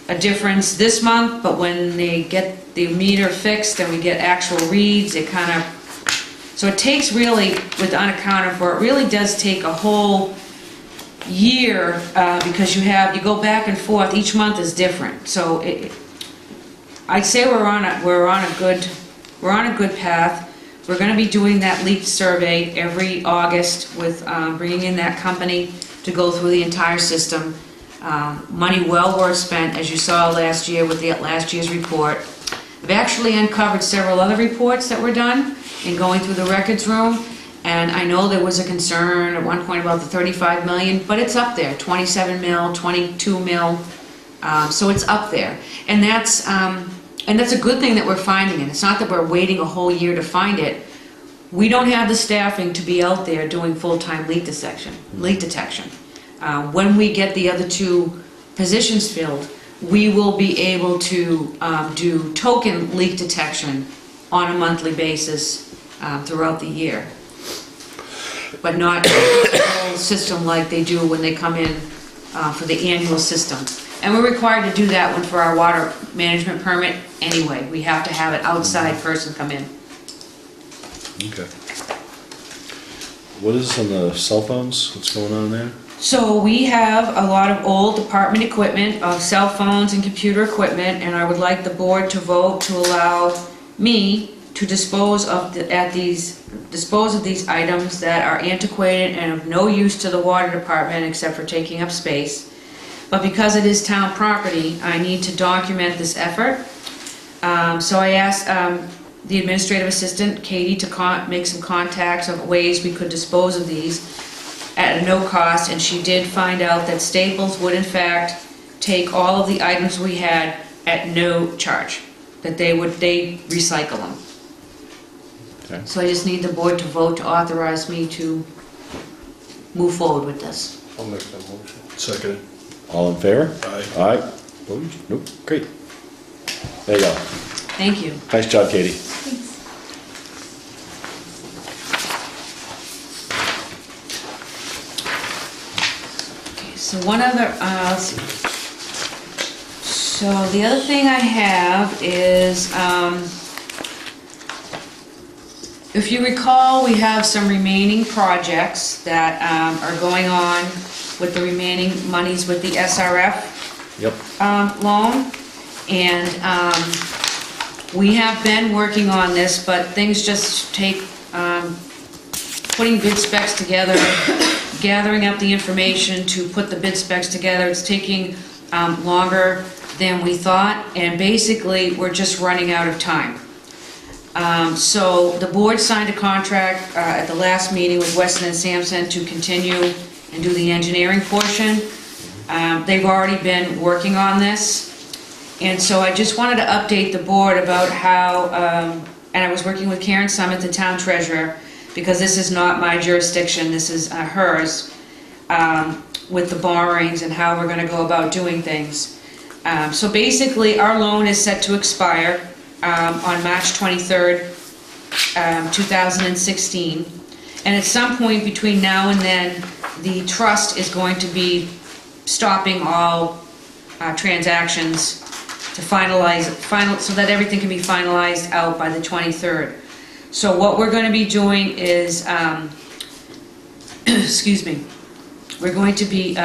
S4: a difference this month, but when they get the meter fixed and we get actual reads, it kind of, so it takes really, with unaccounted for, it really does take a whole year, because you go back and forth, each month is different. So I'd say we're on a good path. We're going to be doing that leak survey every August with bringing in that company to go through the entire system. Money well worth spent, as you saw last year with the last year's report. I've actually uncovered several other reports that were done in going through the records room, and I know there was a concern at one point about the 35 million, but it's up there, 27 mil, 22 mil, so it's up there. And that's a good thing that we're finding it. It's not that we're waiting a whole year to find it. We don't have the staffing to be out there doing full-time leak detection. When we get the other two positions filled, we will be able to do token leak detection on a monthly basis throughout the year. But not a whole system like they do when they come in for the annual system. And we're required to do that one for our water management permit anyway. We have to have an outside person come in.
S1: Okay. What is on the cell phones? What's going on there?
S4: So we have a lot of old department equipment, cell phones and computer equipment, and I would like the board to vote to allow me to dispose of these items that are antiquated and of no use to the water department except for taking up space. But because it is town property, I need to document this effort. So I asked the administrative assistant, Katie, to make some contacts of ways we could dispose of these at no cost, and she did find out that Staples would in fact take all of the items we had at no charge, that they recycle them.
S1: Okay.
S4: So I just need the board to vote to authorize me to move forward with this.
S3: I'll make that motion.
S7: Second.
S1: All in favor?
S7: Aye.
S1: Aye. Opposed? Nope. Great. There you go.
S4: Thank you.
S1: Nice job, Katie.
S4: So one other, let's see. So the other thing I have is, if you recall, we have some remaining projects that are going on with the remaining monies with the SRF
S1: Yep.
S4: loan. And we have been working on this, but things just take, putting bid specs together, gathering up the information to put the bid specs together, it's taking longer than we thought, and basically, we're just running out of time. So the board signed a contract at the last meeting with Weston and Sampson to continue and do the engineering portion. They've already been working on this, and so I just wanted to update the board about how, and I was working with Karen Summit, the town treasurer, because this is not my jurisdiction, this is hers, with the borrowings and how we're gonna go about doing things. So basically, our loan is set to expire on March 23rd, 2016. And at some point between now and then, the trust is going to be stopping all transactions to so that everything can be finalized out by the 23rd. So what we're going to be doing is, excuse me, we're going to be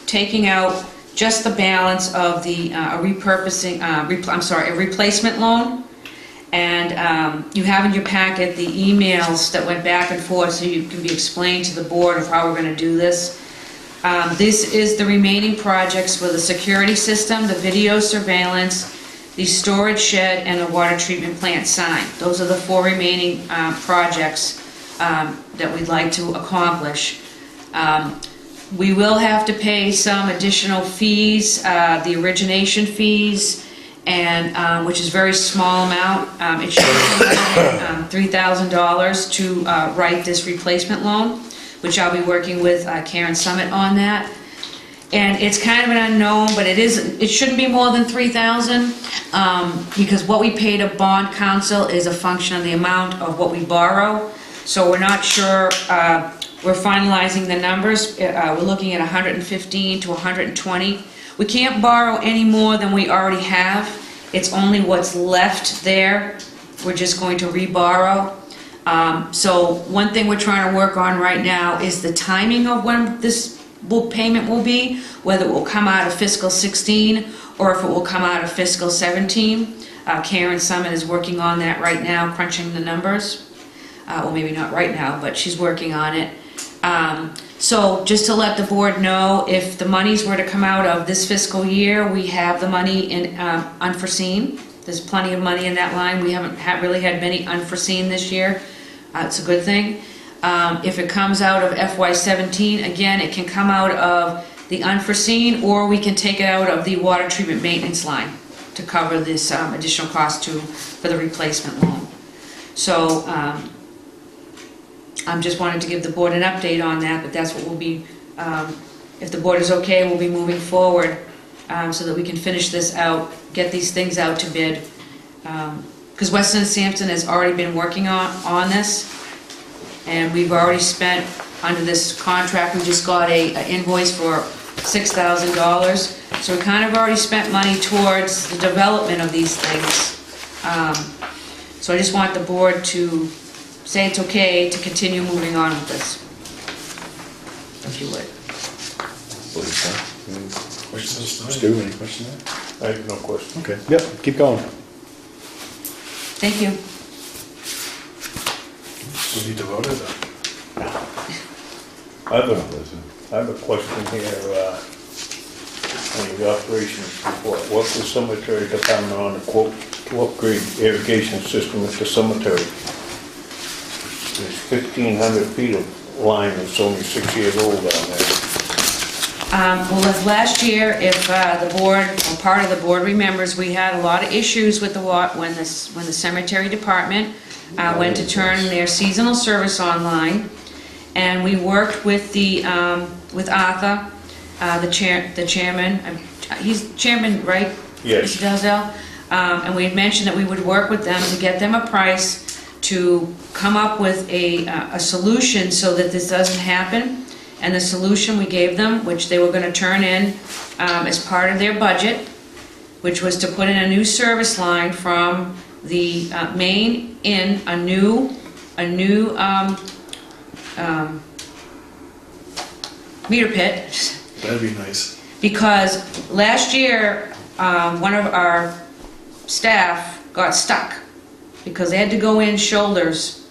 S4: taking out just the balance of the a replacement loan. And you have in your packet the emails that went back and forth so you can be explained to the board of how we're going to do this. This is the remaining projects for the security system, the video surveillance, the storage shed, and the water treatment plant sign. Those are the 4 remaining projects that we'd like to accomplish. We will have to pay some additional fees, the origination fees, and which is a very small amount. It should be $3,000 to write this replacement loan, which I'll be working with Karen Summit on that. And it's kind of an unknown, but it shouldn't be more than $3,000, because what we pay to bond counsel is a function of the amount of what we borrow. So we're not sure. We're finalizing the numbers. We're looking at 115 to 120. We can't borrow any more than we already have. It's only what's left there. We're just going to reborrow. So one thing we're trying to work on right now is the timing of when this payment will be, whether it will come out of fiscal 16 or if it will come out of fiscal 17. Karen Summit is working on that right now, crunching the numbers. Well, maybe not right now, but she's working on it. So just to let the board know, if the monies were to come out of this fiscal year, we have the money in unforeseen. There's plenty of money in that line. We haven't really had many unforeseen this year. It's a good thing. If it comes out of FY17, again, it can come out of the unforeseen, or we can take it out of the water treatment maintenance line to cover this additional cost for the replacement loan. So I just wanted to give the board an update on that, but that's what we'll be, if the board is okay, we'll be moving forward so that we can finish this out, get these things out to bid. Because Weston & Sampson has already been working on this, and we've already spent, under this contract, we just got an invoice for $6,000. So we kind of already spent money towards the development of these things. So I just want the board to say it's okay to continue moving on with this, if you would.
S1: Questions? Stu, any questions?
S3: I have no question.
S1: Okay, yep, keep going.
S4: Thank you.
S7: We need to vote it then.
S3: I have a question here, on the operations report. What the cemetery department on the quote to upgrade irrigation system at the cemetery? There's 1,500 feet of line that's only 6 years old down there.
S4: Well, as last year, if the board, or part of the board remembers, we had a lot of issues with the when the cemetery department went to turn their seasonal service online, and we worked with with Arthur, the chairman. He's chairman, right?
S3: Yes.
S4: Mr. Dalzell? And we had mentioned that we would work with them to get them a price to come up with a solution so that this doesn't happen. And the solution we gave them, which they were going to turn in as part of their budget, which was to put in a new service line from the main in a new meter pit.
S7: That'd be nice.
S4: Because last year, one of our staff got stuck because they had to go in shoulders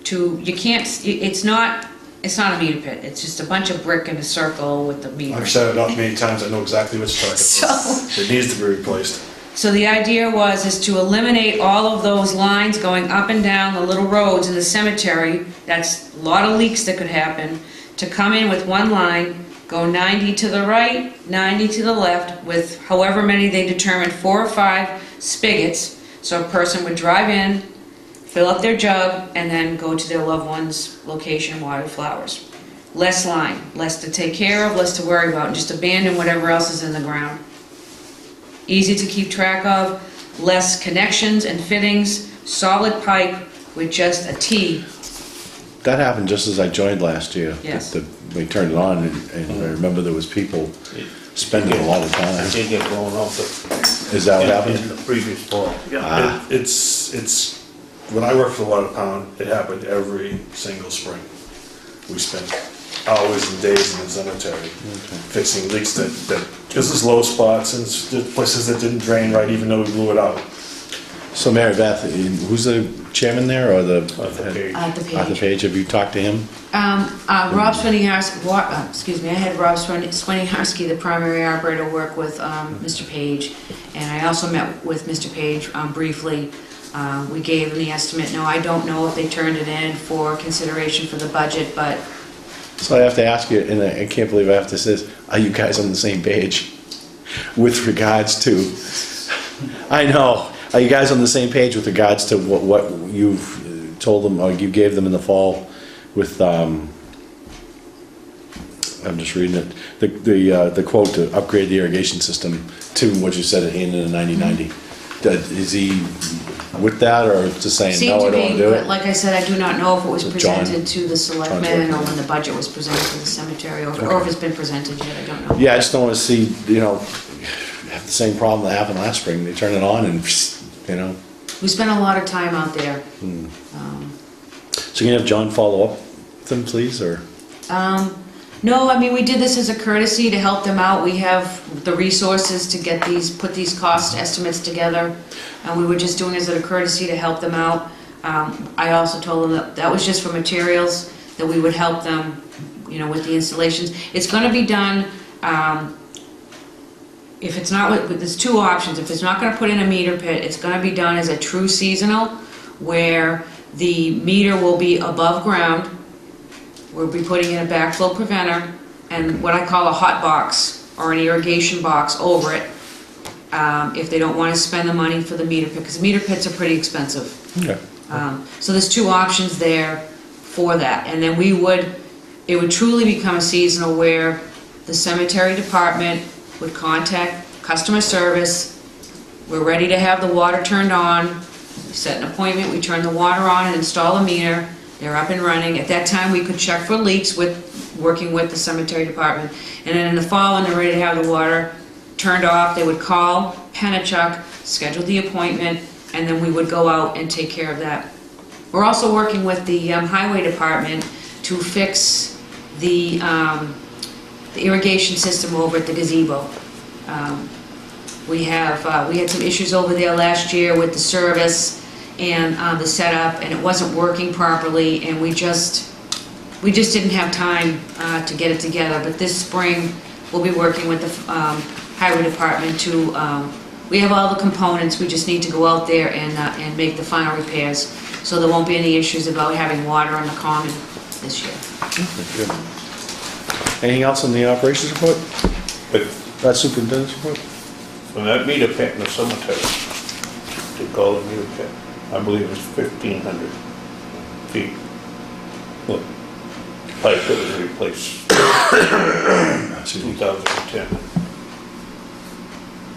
S4: to, it's not a meter pit, it's just a bunch of brick in a circle with the meter.
S7: I've set it up many times, I know exactly which truck it is. It needs to be replaced.
S4: So the idea is to eliminate all of those lines going up and down the little roads in the cemetery. That's a lot of leaks that could happen. To come in with one line, go 90 to the right, 90 to the left, with however many they determined, 4 or 5 spigots. So a person would drive in, fill up their jug, and then go to their loved one's location, water flowers. Less line, less to take care of, less to worry about, and just abandon whatever else is in the ground. Easy to keep track of, less connections and fittings, solid pipe with just a T.
S1: That happened just as I joined last year.
S4: Yes.
S1: We turned it on, and I remember there was people spending a lot of
S3: It
S1: time.
S3: did get blown off
S1: Is that what happened?
S3: in the previous fall.
S1: Ah.
S7: It's, when I worked for the water pound, it happened every single spring. We spent hours and days in the cemetery fixing leaks that, because there's low spots and places that didn't drain right even though we blew it out.
S1: So Mary Beth, who's the chairman there, or the?
S3: Arthur Page.
S1: Arthur Page, have you talked to him?
S4: Rob Swinehurst, I had Rob Swinehurst, the primary operator, work with Mr. Page, and I also met with Mr. Page briefly. We gave him the estimate. No, I don't know if they turned it in for consideration for the budget, but
S1: So I have to ask you, and I can't believe I have to say this, are you guys on the same page with regards to, I know, are you guys on the same page with regards to what you've told them, or you gave them in the fall with, I'm just reading it, the quote to upgrade the irrigation system to what you said at the end of the 90/90. Is he with that, or just saying,
S4: seemed
S1: no, I
S4: to
S1: don't want
S4: be,
S1: to do
S4: but
S1: it?
S4: like I said, I do not know if it was
S1: With John.
S4: presented to the selectmen
S1: working
S4: or
S1: on
S4: when the budget was presented to the cemetery, or if it's been presented yet, I don't know.
S1: Yeah, I just don't want to see, have the same problem that happened last spring. They turn it on and,
S4: We spent a lot of time out there.
S1: So you can have John follow up with them, please, or?
S4: No, I mean, we did this as a courtesy to help them out. We have the resources to get put these cost estimates together, and we were just doing it as a courtesy to help them out. I also told them that was just for materials, that we would help them, with the installations. It's gonna be done, if it's not, there's two options. If it's not gonna put in a meter pit, it's gonna be done as a true seasonal, where the meter will be above ground. We'll be putting in a backflow preventer and what I call a hot box or an irrigation box over it, if they don't want to spend the money for the meter pit, because meter pits are pretty expensive.
S1: Okay.
S4: So there's two options there for that. And then it would truly become a seasonal where the cemetery department would contact customer service. We're ready to have the water turned on. We set an appointment, we turn the water on and install a meter. They're up and running. At that time, we could check for leaks working with the cemetery department. And then in the fall, when they're ready to have the water turned off, they would call Pennachuck, schedule the appointment, and then we would go out and take care of that. We're also working with the highway department to fix the irrigation system over at the gazebo. We had some issues over there last year with the service and the setup, and it wasn't working properly, and we just didn't have time to get it together. But this spring, we'll be working with the highway department to, we have all the components, we just need to go out there and make the final repairs, so there won't be any issues about having water on the common this year.
S1: Good. Anything else on the operations report?
S3: But
S1: That superintendent's report?
S3: from that meter pit in the cemetery, they call it meter pit, I believe it's 1,500 feet. Look, pipe that was replaced 2010.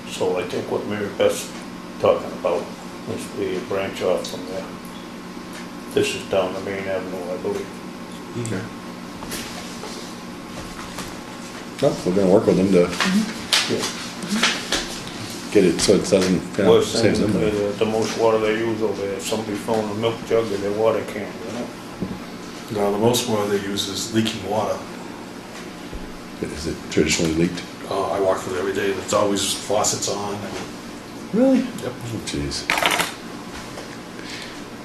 S3: So I think what Mary Beth's talking about must be a branch off from there. This is down the main avenue, I believe.
S1: Okay. No, we're gonna work with them to get it so it doesn't,
S3: Worst
S1: saves
S3: thing,
S1: them money.
S3: the most water they use over there, somebody throwing a milk jug in their water can,
S7: No, the most water they use is leaking water.
S1: Is it traditionally leaked?
S7: I walk through it every day, it's always faucets on.
S1: Really?
S7: Yep.
S1: Oh, jeez.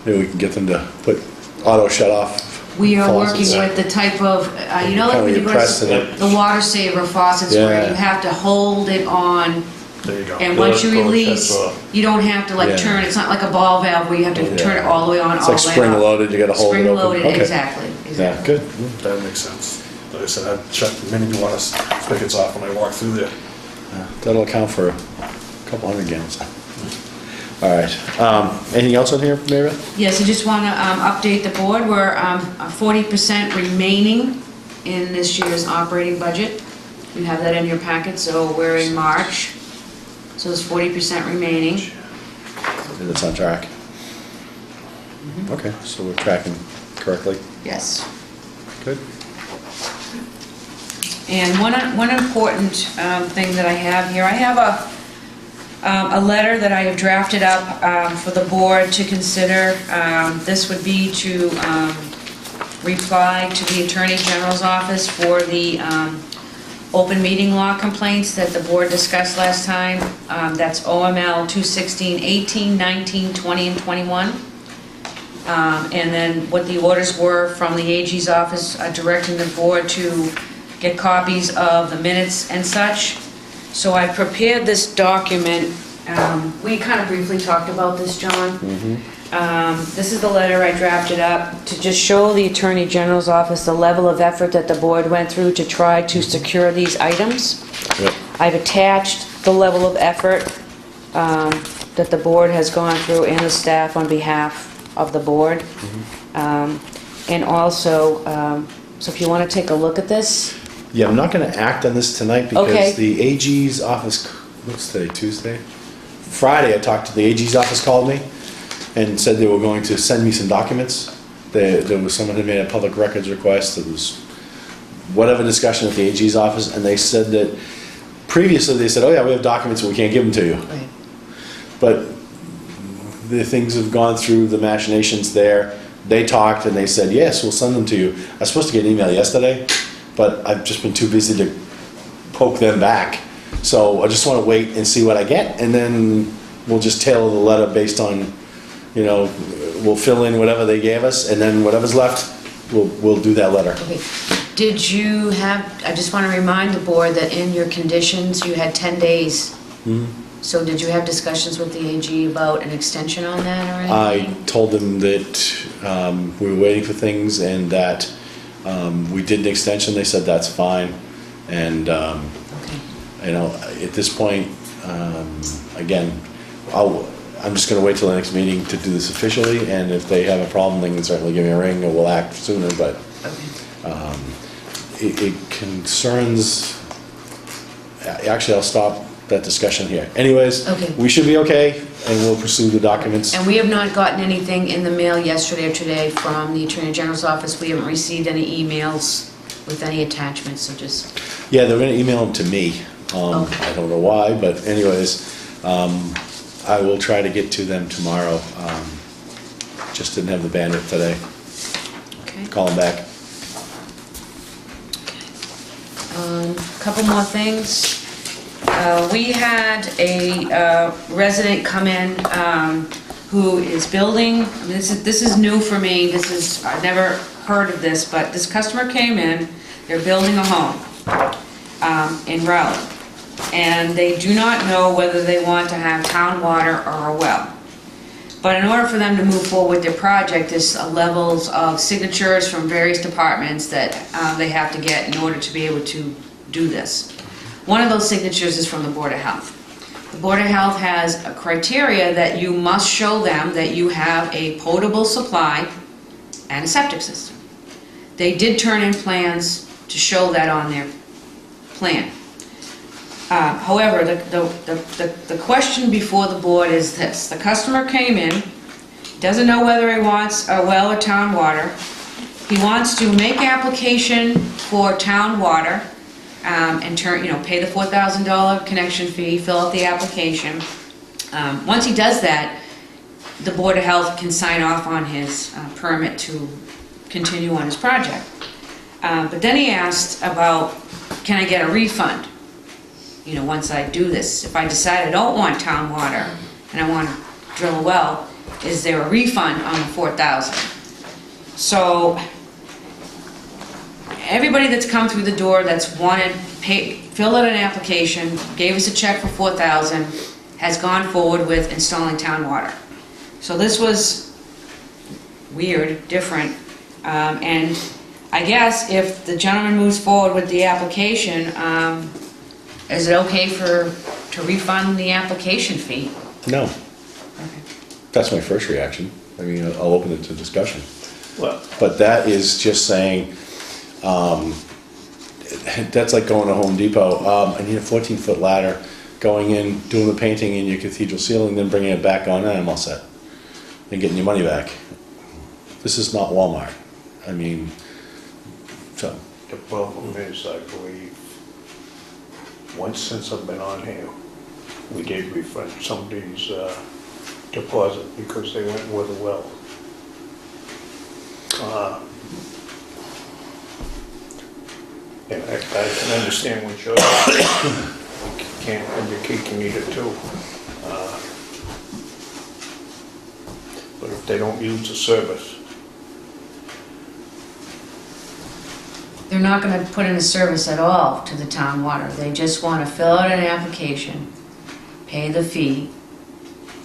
S1: Maybe we can get them to put auto shut off.
S4: We are working
S1: faucets.
S4: with the type of, like
S1: Kinda
S4: when you
S1: get
S4: put
S1: pressed in it.
S4: the water saver faucets where
S1: Yeah.
S4: you have to hold it on,
S7: There you go.
S4: and once you
S3: Electro
S4: release,
S3: shuts off.
S4: you don't have to
S1: Yeah.
S4: turn, it's not like a ball valve where you have to turn it all the way on,
S1: It's
S4: all
S1: like
S4: the way
S1: spring
S4: off.
S1: loaded, you gotta hold it
S4: Spring
S1: open.
S4: loaded,
S1: Okay.
S4: exactly,
S1: Yeah,
S4: exactly.
S1: good.
S7: That makes sense. Like I said, I check many water spigots off when I walk through there.
S1: Yeah, that'll account for a couple hundred gallons. All right, anything else on here, Mary Beth?
S4: Yes, I just want to update the board, we're 40% remaining in this year's operating budget. You have that in your packet, so we're in March, so there's 40% remaining.
S1: And it's on track. Okay, so we're tracking correctly.
S4: Yes.
S1: Good.
S4: And one important thing that I have here, I have a letter that I have drafted up for the board to consider. This would be to reply to the Attorney General's office for the open meeting law complaints that the board discussed last time. That's OML 216, 18, 19, 20, and 21. And then what the orders were from the AG's office directing the board to get copies of the minutes and such. So I prepared this document. We kind of briefly talked about this, John. This is the letter I drafted up to just show the Attorney General's office the level of effort that the board went through to try to secure these items.
S1: Yep.
S4: I've attached the level of effort that the board has gone through and the staff on behalf of the board. And also, so if you want to take a look at this.
S1: Yeah, I'm not gonna act on this tonight
S4: Okay.
S1: because the AG's office, what's today, Tuesday? Friday, I talked to the AG's office, called me and said they were going to send me some documents. There was someone who made a public records request, there was whatever discussion at the AG's office, and they said that previously they said, oh yeah, we have documents, but we can't give them to you.
S4: Right.
S1: But the things have gone through the machinations there. They talked and they said, yes, we'll send them to you. I was supposed to get an email yesterday, but I've just been too busy to poke them back. So I just want to wait and see what I get, and then we'll just tailor the letter based on, you know, we'll fill in whatever they gave us, and then whatever's left, we'll do that letter.
S4: Okay. Did you have, I just want to remind the board that in your conditions, you had 10 days. So did you have discussions with the AG about an extension on that or
S1: I
S4: anything?
S1: told them that we were waiting for things and that we did an extension. They said that's fine. And,
S4: Okay.
S1: you know, at this point, again, I'm just gonna wait till the next meeting to do this officially, and if they have a problem, they can certainly give me a ring, or we'll act sooner, but it concerns, actually, I'll stop that discussion here. Anyways,
S4: Okay.
S1: we should be okay, and we'll pursue the documents.
S4: And we have not gotten anything in the mail yesterday or today from the Attorney General's office. We haven't received any emails with any attachments, so just,
S1: Yeah, they're gonna email them to me.
S4: Okay.
S1: I don't know why, but anyways, I will try to get to them tomorrow. Just didn't have the bandwidth today.
S4: okay.
S1: Call them back.
S4: Couple more things. We had a resident come in who is building, I mean, this is new for me, I've never heard of this, but this customer came in, they're building a home in Rowley, and they do not know whether they want to have town water or a well. But in order for them to move forward with their project, there's levels of signatures from various departments that they have to get in order to be able to do this. One of those signatures is from the Board of Health. The Board of Health has a criteria that you must show them that you have a potable supply and a septic system. They did turn in plans to show that on their plan. However, the question before the board is this. The customer came in, doesn't know whether he wants a well or town water. He wants to make application for town water and pay the $4,000 connection fee, fill out the application. Once he does that, the Board of Health can sign off on his permit to continue on his project. But then he asked about, can I get a refund? You know, once I do this, if I decide I don't want town water and I want to drill a well, is there a refund on the $4,000? So everybody that's come through the door that's filled out an application, gave us a check for $4,000, has gone forward with installing town water. So this was weird, different, and I guess if the gentleman moves forward with the application, is it okay to refund the application fee?
S1: No,
S4: Okay.
S1: that's my first reaction. I mean, I'll open it to discussion.
S3: Well,
S1: But that is just saying, that's like going to Home Depot, I need a 14-foot ladder, going in, doing the painting in your cathedral ceiling, then bringing it back on, and I'm all set. And getting your money back. This is not Walmart. I mean, so,
S3: the problem is, I believe, once since I've been on here, we did refund somebody's deposit because they went with a well. And I can understand what you're, you can't have your cake and eat it too. But if they don't use the service,
S4: They're not gonna put in a service at all to the town water. They just wanna fill out an application, pay the fee,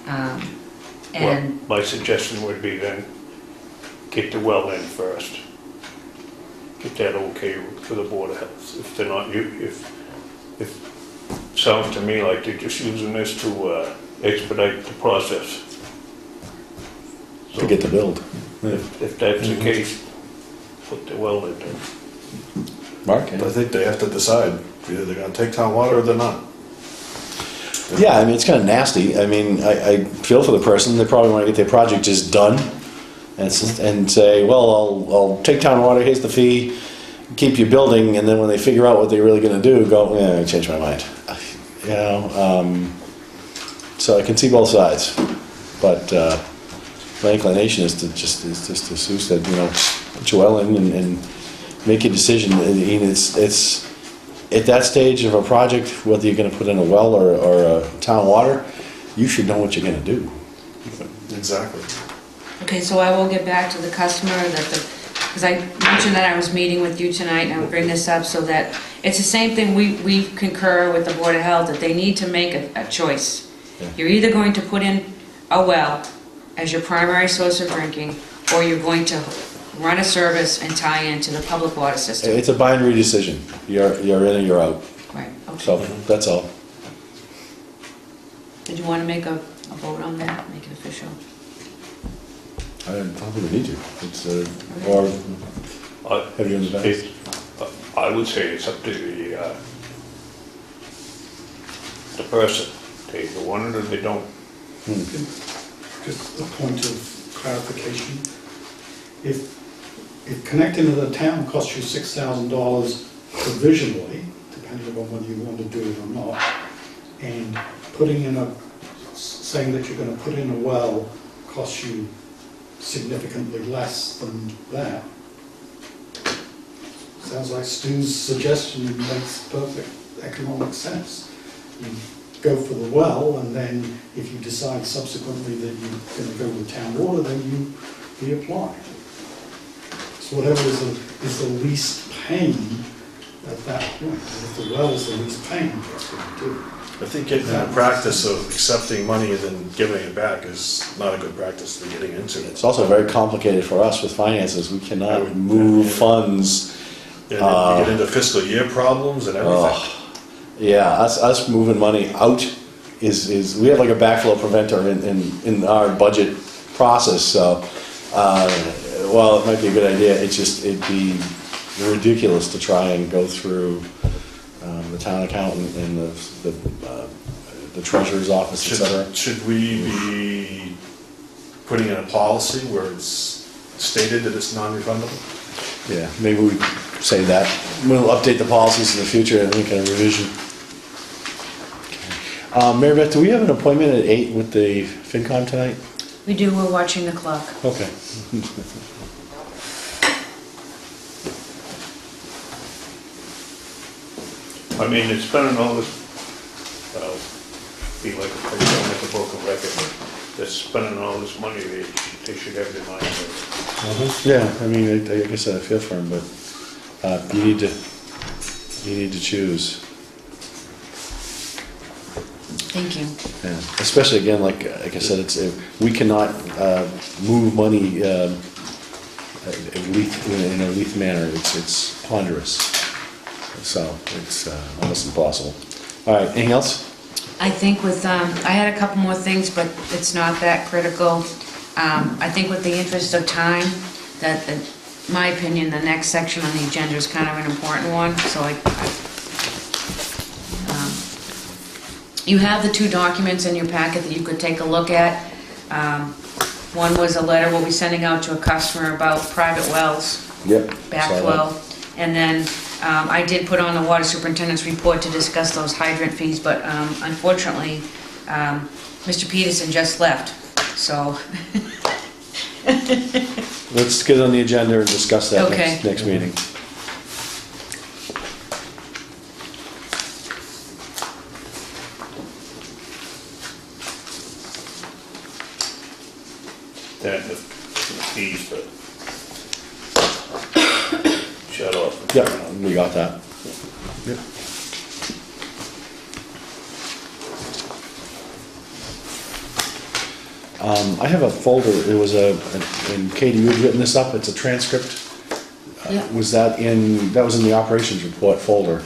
S3: well,
S4: and,
S3: my suggestion would be then, get the well in first. Get that okay for the Board of Health. If they're not, if, sounds to me like they're just using this to expedite the process.
S1: To get the build.
S3: If that's the case, put the well in there.
S1: Mark?
S7: I think they have to decide, either they're gonna take town water or they're not.
S1: Yeah, I mean, it's kind of nasty. I mean, I feel for the person. They probably want to get their project just done and say, well, I'll take town water, here's the fee, keep you building, and then when they figure out what they're really going to do, go, yeah, I changed my mind. You know, so I can see both sides. But my inclination is just to Sue said, you know, put your well in and make a decision. I mean, it's at that stage of a project, whether you're going to put in a well or a town water, you should know what you're going to do.
S7: Exactly.
S4: okay, so I will get back to the customer that because I mentioned that I was meeting with you tonight, and I would bring this up so that, it's the same thing, we concur with the Board of Health, that they need to make a choice.
S1: Yeah.
S4: You're either going to put in a well as your primary source of drinking, or you're going to run a service and tie into the public water system.
S1: It's a binary decision. You're in or you're out.
S4: Right, okay.
S1: So that's all.
S4: Did you want to make a vote on that, make it official?
S1: I don't think we need to. It's or have you in the back?
S3: I would say it's up to the person. They either want it or they don't.
S8: Just a point of clarification. If connecting to the town costs you $6,000 provisionally, depending on whether you want to do it or not, and putting in saying that you're going to put in a well costs you significantly less than that, sounds like Stu's suggestion makes perfect economic sense. You go for the well, and then if you decide subsequently that you're going to go with town water, then you reapply. So whatever is the least pain at that point. And if the well is the least pain, that's what you do.
S7: I think getting in the practice of accepting money and then giving it back is not a good practice to getting into.
S1: It's also very complicated for us with finances. We cannot move funds.
S7: And then you get into fiscal year problems and everything.
S1: Yeah, us moving money out is we have like a backflow preventer in our budget process. So, well, it might be a good idea. It'd be ridiculous to try and go through the town accountant and the treasurer's office, etc.
S7: Should we be putting in a policy where it's stated that it's non-refundable?
S1: Yeah, maybe we say that. We'll update the policies in the future and make a revision. Mary Beth, do we have an appointment at 8 with the FinCom tonight?
S4: We do, we're watching the clock.
S1: Okay.
S3: I mean, it's spending all this, be like a broken record, but they're spending all this money, they should have their mind right.
S1: Yeah, I mean, I guess I feel for him, but you need to choose.
S4: Thank you.
S1: Yeah. Especially again, like I said, we cannot move money in a lethal manner. It's ponderous, so it's almost impossible. All right, anything else?
S4: I think with, I had a couple more things, but it's not that critical. I think with the interest of time, that, in my opinion, the next section on the agenda is kind of an important one, so you have the two documents in your packet that you could take a look at. One was a letter we'll be sending out to a customer about private wells.
S1: Yep.
S4: Backflow. And then I did put on the water superintendent's report to discuss those hydrant fees, but unfortunately, Mr. Peterson just left, so.
S1: Let's get on the agenda and discuss that
S4: Okay.
S1: next meeting.
S3: keys to shut off.
S1: Yeah, we got that. Yep. I have a folder, it was and Katie, you had written this up, it's a transcript.
S4: Yeah.
S1: Was that was in the operations report folder?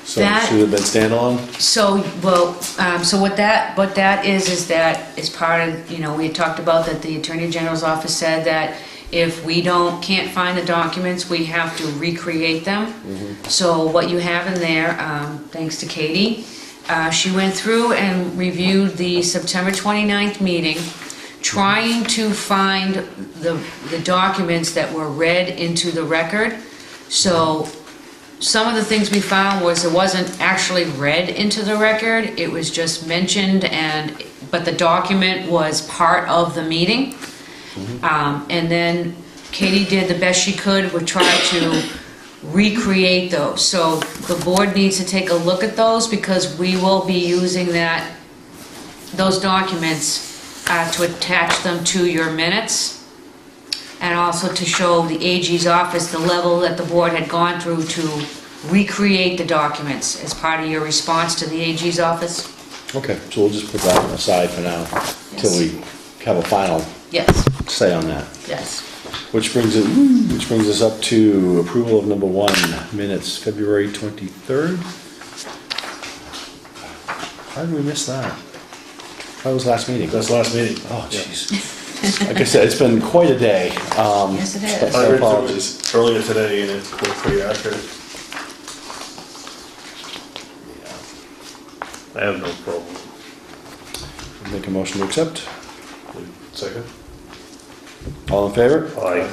S1: So it
S4: That-
S1: should have been standalone?
S4: So, well, so what that is that is part of, we had talked about that the Attorney General's office said that if we can't find the documents, we have to recreate them. So what you have in there, thanks to Katie, she went through and reviewed the September 29th meeting, trying to find the documents that were read into the record. So some of the things we found was it wasn't actually read into the record, it was just mentioned but the document was part of the meeting. And then Katie did the best she could, would try to recreate those. So the board needs to take a look at those because we will be using those documents to attach them to your minutes. And also to show the AG's office the level that the board had gone through to recreate the documents as part of your response to the AG's office.
S1: Okay, so we'll just put that aside for now, till
S4: Yes.
S1: we have a final
S4: Yes,
S1: say on that.
S4: yes.
S1: Which brings us up to approval of number 1, minutes, February 23rd. How did we miss that? That was last meeting.
S7: That's last meeting.
S1: Oh, jeez. Like I said, it's been quite a day.
S4: Yes, it is.
S7: I read through
S1: apologies.
S7: it earlier today and it was pretty accurate.
S3: I have no problem.
S1: Make a motion to accept.
S7: Second?
S1: All in favor?
S3: Aye.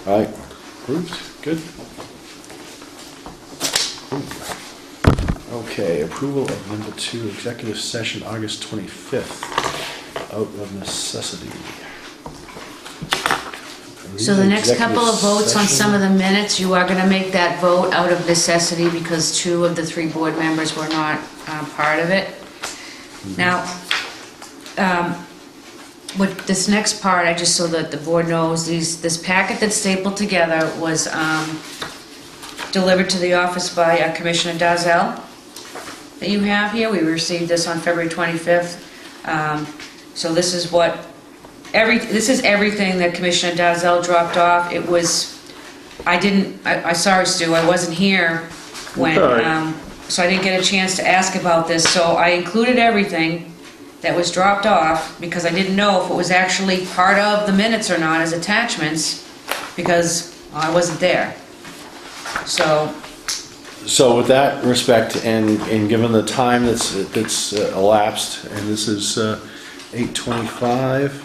S1: Aye. Approved. Good. Okay, approval of number 2, executive session, August 25th, out of necessity.
S4: So the next couple of votes on some of the minutes, you are gonna make that vote out of necessity because 2 of the 3 board members were not part of it. Now, with this next part, just so that the board knows, this packet that's stapled together was delivered to the office by Commissioner Dazell that you have here. We received this on February 25th. So this is this is everything that Commissioner Dazell dropped off. It was, sorry Stu, I wasn't here when,
S3: Okay.
S4: so I didn't get a chance to ask about this. So I included everything that was dropped off because I didn't know if it was actually part of the minutes or not as attachments because I wasn't there.
S1: So with that respect, and given the time that's elapsed, and this is 8:25,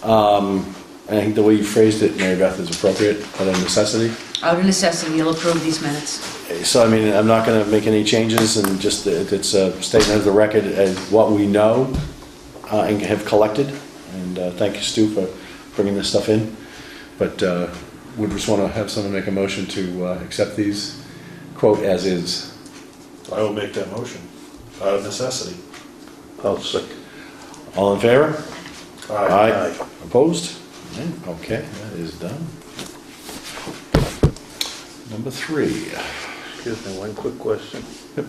S1: I think the way you phrased it, Mary Beth, is appropriate, out of necessity.
S4: Out of necessity, you'll approve these minutes.
S1: So, I mean, I'm not gonna make any changes, and just, it's a statement of the record as what we know and have collected. And thank you, Stu, for bringing this stuff in. But would just wanna have someone make a motion to accept these, quote, as is.
S7: I will make that motion, out of necessity.
S3: I'll second.
S1: All in favor?
S7: Aye.
S1: Opposed? Okay, that is done. Number 3.
S3: Excuse me, one quick question.
S1: Yep.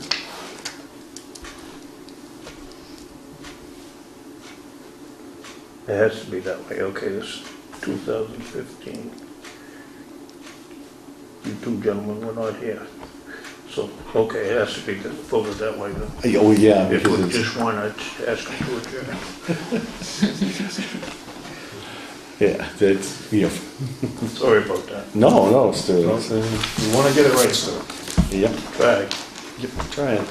S3: It has to be that way, okay, this is 2015. You 2 gentlemen were not here. So, okay, it has to be voted that way then.
S1: Oh, yeah.
S3: If
S1: because
S3: we
S1: it's-
S3: just want to ask them to adjourn.
S1: Yeah, that's,
S3: Sorry about that.
S1: no, Stu.
S7: No.
S1: It's,
S7: You wanna get it right, Stu.
S1: Yep,
S3: Try.
S1: yep, trying.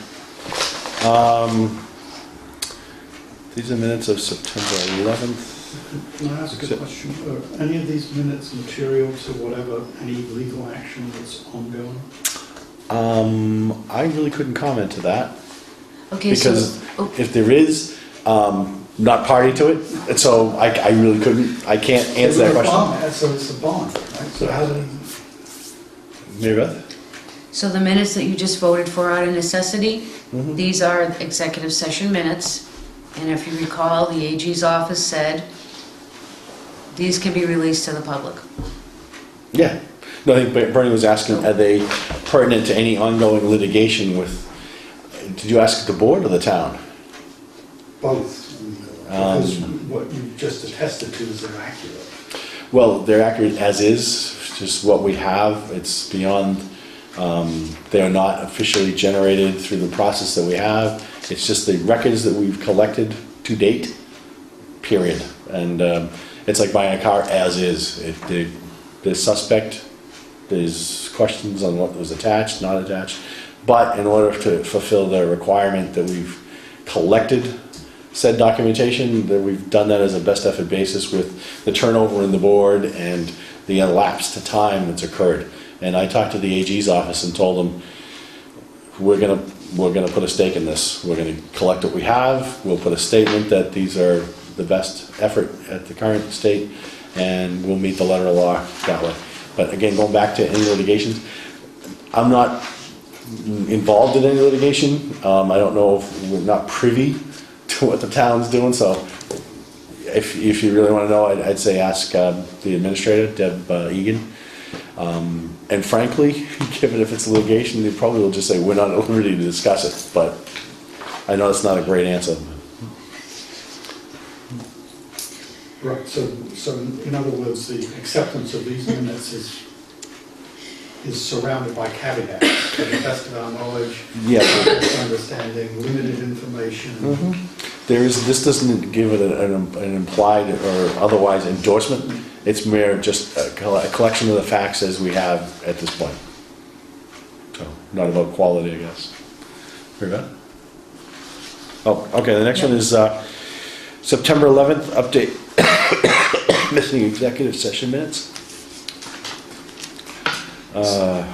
S1: These are minutes of September 11th.
S8: Can I ask a question? Are any of these minutes material to whatever, any legal action that's ongoing?
S1: I really couldn't comment to that,
S4: Okay, so,
S1: because if there is, not party to it, and so I really couldn't, I can't answer that question.
S8: So it's a bond, right? So how do
S1: Mary Beth?
S4: so the minutes that you just voted for out of necessity,
S1: Mhm.
S4: these are executive session minutes. And if you recall, the AG's office said these can be released to the public.
S1: Yeah. No, I think Bernie was asking, are they pertinent to any ongoing litigation with, did you ask the board or the town?
S8: Both, because what you just attested to is they're accurate.
S1: Well, they're accurate as is, just what we have, it's beyond, they are not officially generated through the process that we have. It's just the records that we've collected to date, period. And it's like buying a car as is. There's suspect, there's questions on what was attached, not attached. But in order to fulfill the requirement that we've collected said documentation, that we've done that as a best effort basis with the turnover in the board and the elapsed time that's occurred. And I talked to the AG's office and told them, we're gonna put a stake in this. We're gonna collect what we have. We'll put a statement that these are the best effort at the current state, and we'll meet the letter of law that way. But again, going back to any litigations, I'm not involved in any litigation. I don't know if we're not privy to what the town's doing, so if you really want to know, I'd say ask the administrator, Deb Egan. And frankly, given if it's litigation, they probably will just say, we're not at liberty to discuss it, but I know it's not a great answer.
S8: Right, so in other words, the acceptance of these minutes is surrounded by caveats, to the best of our knowledge,
S1: Yeah.
S8: best understanding, limited information.
S1: This doesn't give it an implied or otherwise endorsement. It's mere just a collection of the facts as we have at this point. So, not about quality, I guess. Hear that? Oh, okay, the next one is September 11th, update missing executive session minutes. Yeah.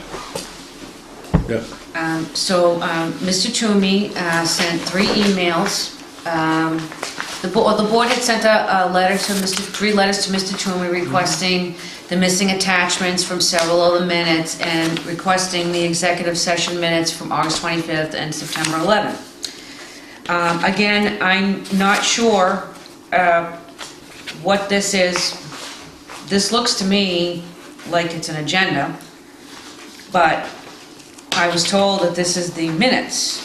S4: Mr. Toomey sent 3 emails. The board had sent a letter to 3 letters to Mr. Toomey requesting the missing attachments from several of the minutes and requesting the executive session minutes from August 25th and September 11th. Again, I'm not sure what this is. This looks to me like it's an agenda, but I was told that this is the minutes.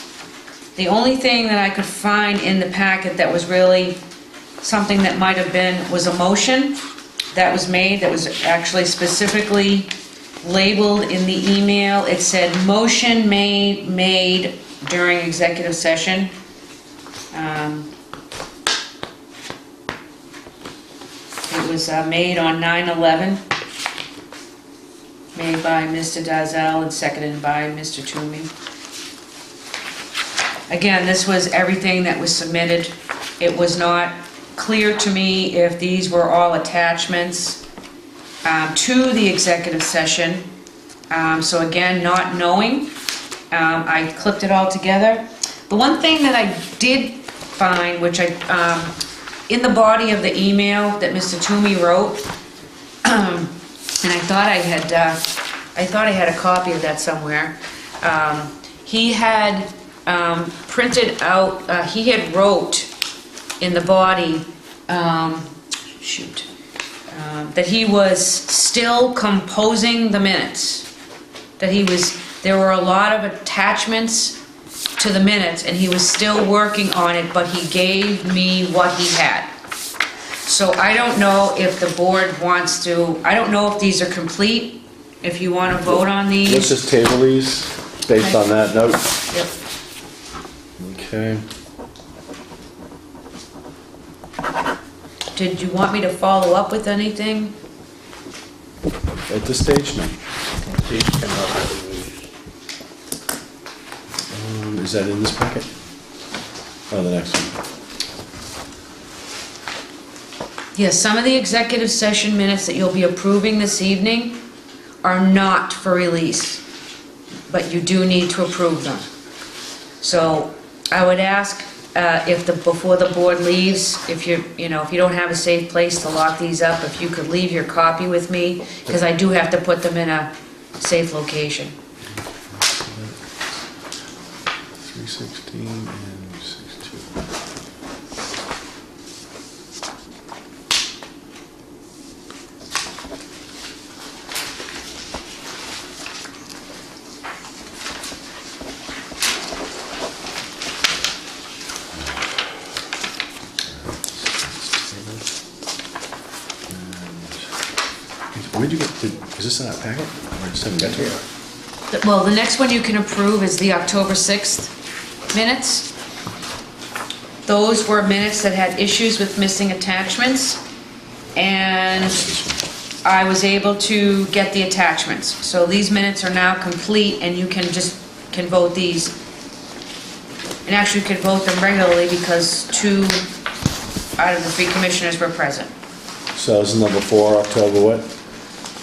S4: The only thing that I could find in the packet that was really something that might have been was a motion that was made, that was actually specifically labeled in the email. It said, motion made during executive session. It was made on 9/11, made by Mr. Dazell and seconded by Mr. Toomey. Again, this was everything that was submitted. It was not clear to me if these were all attachments to the executive session. So again, not knowing, I clipped it all together. The one thing that I did find, which in the body of the email that Mr. Toomey wrote, and I thought I had a copy of that somewhere. He had printed out, he had wrote in the body, that he was still composing the minutes. That there were a lot of attachments to the minutes and he was still working on it, but he gave me what he had. So I don't know if the board wants to, I don't know if these are complete, if you want to vote on these.
S1: Let's just table these based on that note.
S4: Yep.
S1: Okay.
S4: Did you want me to follow up with anything?
S1: At this stage, no. Is that in this packet? Oh, the next one.
S4: Yes, some of the executive session minutes that you'll be approving this evening are not for release, but you do need to approve them. So I would ask before the board leaves, if you don't have a safe place to lock these up, if you could leave your copy with me, because I do have to put them in a safe location.
S1: 316 and 62. Where'd you get, is this in our packet? Or just haven't got to it?
S4: Well, the next one you can approve is the October 6th minutes. Those were minutes that had issues with missing attachments, and I was able to get the attachments. So these minutes are now complete, and you can vote these. And actually, you can vote them regularly because 2 out of the 3 commissioners were present.
S1: So this is number 4, October what?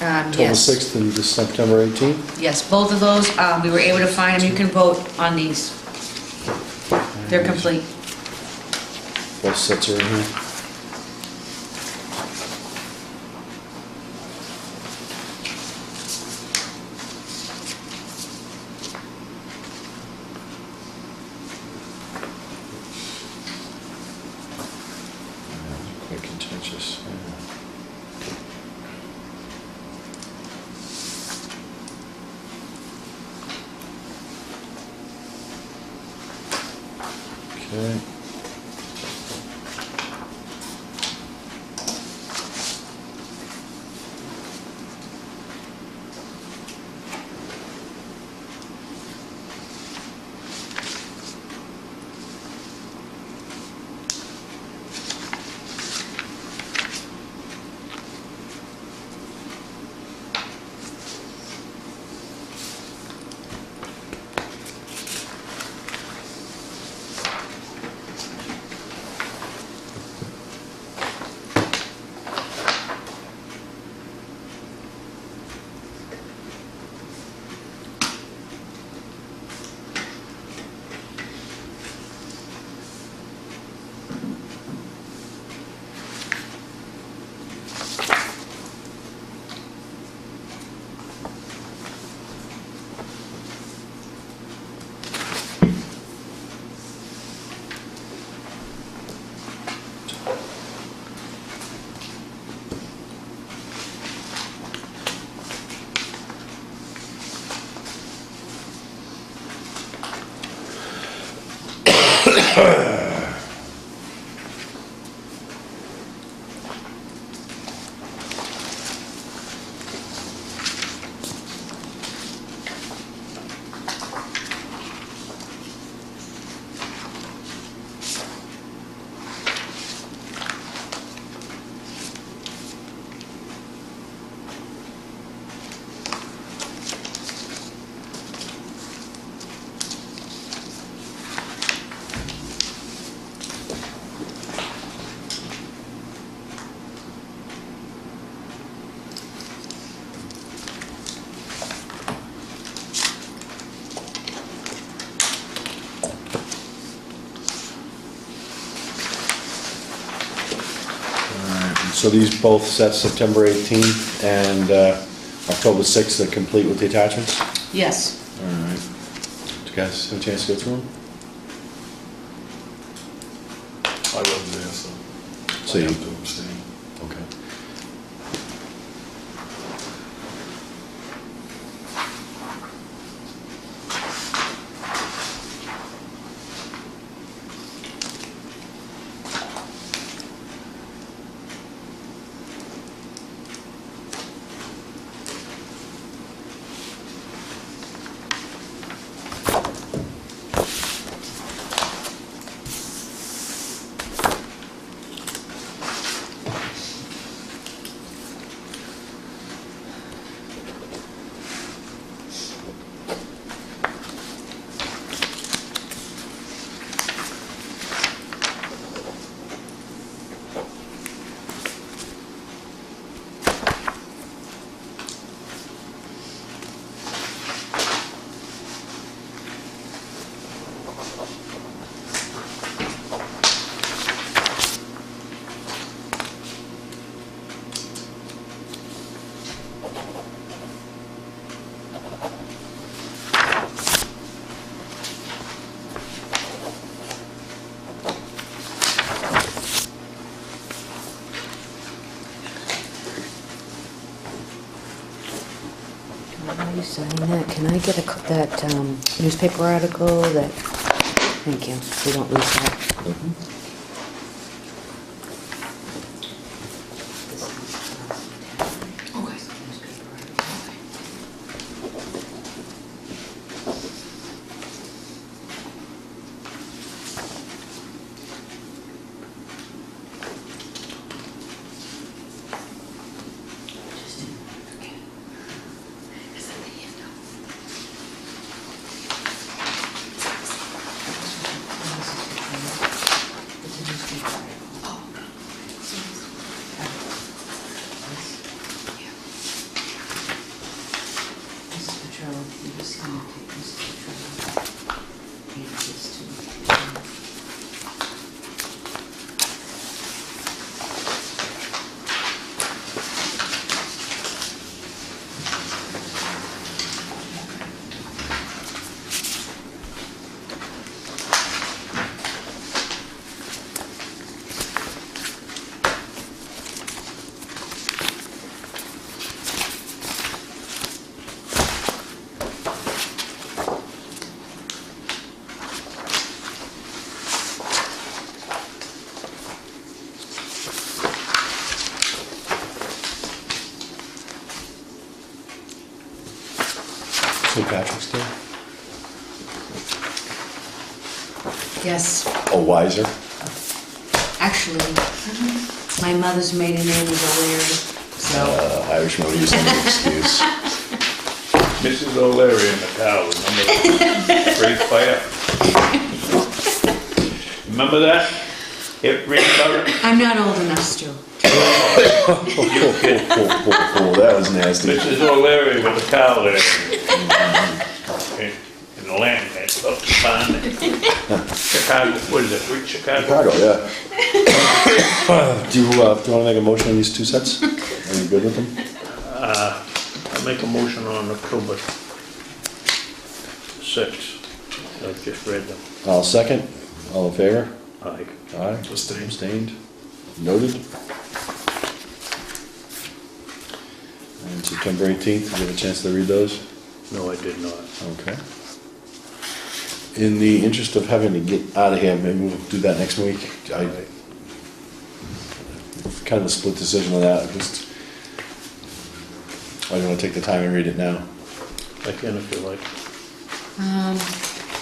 S1: October
S4: Yes.
S1: 6th and this September 18th?
S4: Yes, both of those, we were able to find them. You can vote on these. They're complete.
S1: Both sets are in here. Quite contentious. Okay. So these both sets September 18th and October 6th are complete with the attachments?
S4: Yes.
S1: All right. Did you guys have a chance to go through them?
S7: I wasn't there, so.
S1: So
S7: I
S1: you-
S7: have to abstain.
S1: Okay.
S4: How do you sign that? Can I get that newspaper article that, thank you, so we don't lose that. Okay.
S1: St. Patrick's Day?
S4: Yes,
S1: Oh, Wiser.
S4: actually, my mother's maiden name is O'Leary, so,
S1: Irishman would use any excuse.
S3: Mrs. O'Leary in the cow, remember that? Great fire. Remember that? Hip ring about it?
S4: I'm not old enough, Stu.
S1: Oh, that was nasty.
S3: Mrs. O'Leary with the cow there. In the land, that's up the pond. Chicago, what is it, Rick Chicago?
S1: Chicago, yeah. Do you want to make a motion on these two sets? Are you good with them?
S3: I make a motion on October 6th. I just read them.
S1: I'll second. All in favor?
S3: Aye.
S1: Aye. Abstained. Noted. And September 18th, did you have a chance to read those?
S3: No, I did not.
S1: Okay. In the interest of having to get out of here, maybe we'll do that next week. Kind of a split decision on that, just, I don't want to take the time and read it now.
S3: I can if you like.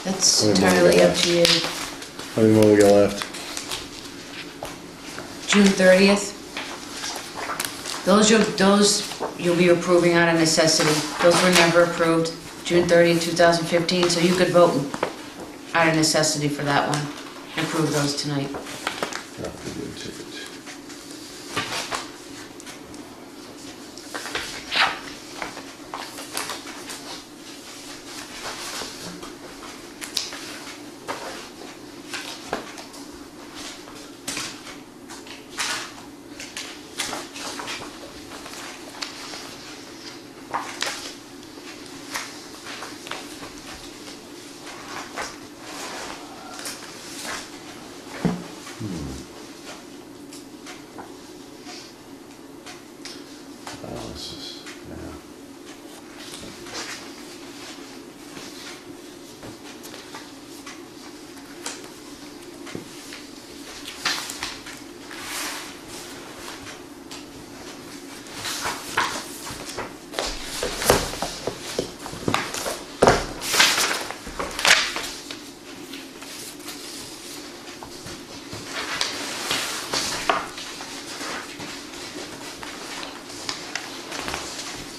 S4: That's
S1: Wait a minute,
S4: entirely up to you.
S1: How many more we got left?
S4: June 30th. Those you'll be approving out of necessity. Those were never approved, June 30th, 2015, so you could vote out of necessity for that one. And approve those tonight.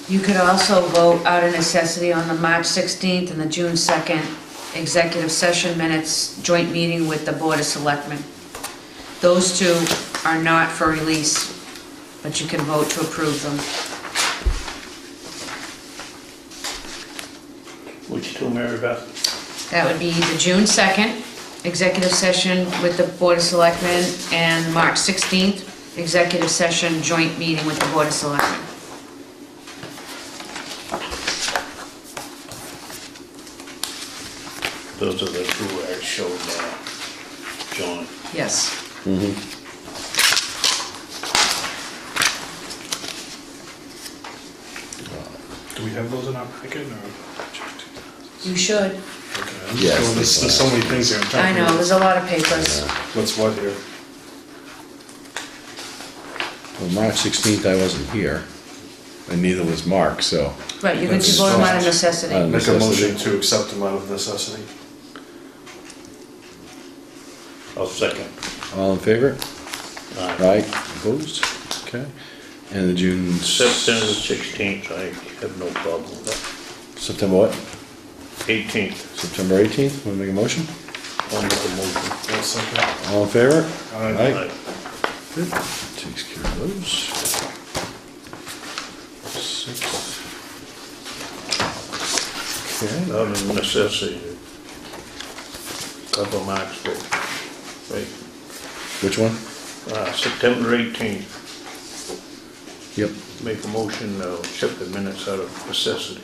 S4: You could also vote out of necessity on the March 16th and the June 2nd executive session minutes, joint meeting with the Board of Selectmen. Those two are not for release, but you can vote to approve them.
S3: Which two, Mary Beth?
S4: That would be the June 2nd executive session with the Board of Selectmen and March 16th executive session joint meeting with the Board of Selectmen.
S3: Those are the two I showed, John.
S4: Yes.
S7: Do we have those in our packet or?
S4: You should.
S7: Okay.
S1: Yes,
S7: Well, there's so many things here. I'm trying
S4: I
S7: to
S4: know,
S7: figure
S4: there's a lot of papers.
S7: out What's what here?
S1: Well, March 16th, I wasn't here, and neither was Mark, so.
S4: Right, you can
S7: That's
S4: vote them out of
S1: fine.
S4: necessity.
S7: Make a
S1: Necessity.
S7: motion to accept them out of necessity.
S3: I'll second.
S1: All in favor?
S3: Aye.
S1: Right, opposed? Okay. And the June.
S3: September 16th, I have no problem with that.
S1: September what?
S3: 18th,
S1: September 18th, want to make a motion?
S3: I'll make a motion.
S7: One second.
S1: All in favor?
S7: Aye.
S3: Aye.
S1: Good. Takes care of those. 6. Okay.
S3: Out of necessity. Cover Mark's vote. Right,
S1: Which one?
S3: September 18th,
S1: Yep.
S3: make a motion, accept the minutes out of necessity.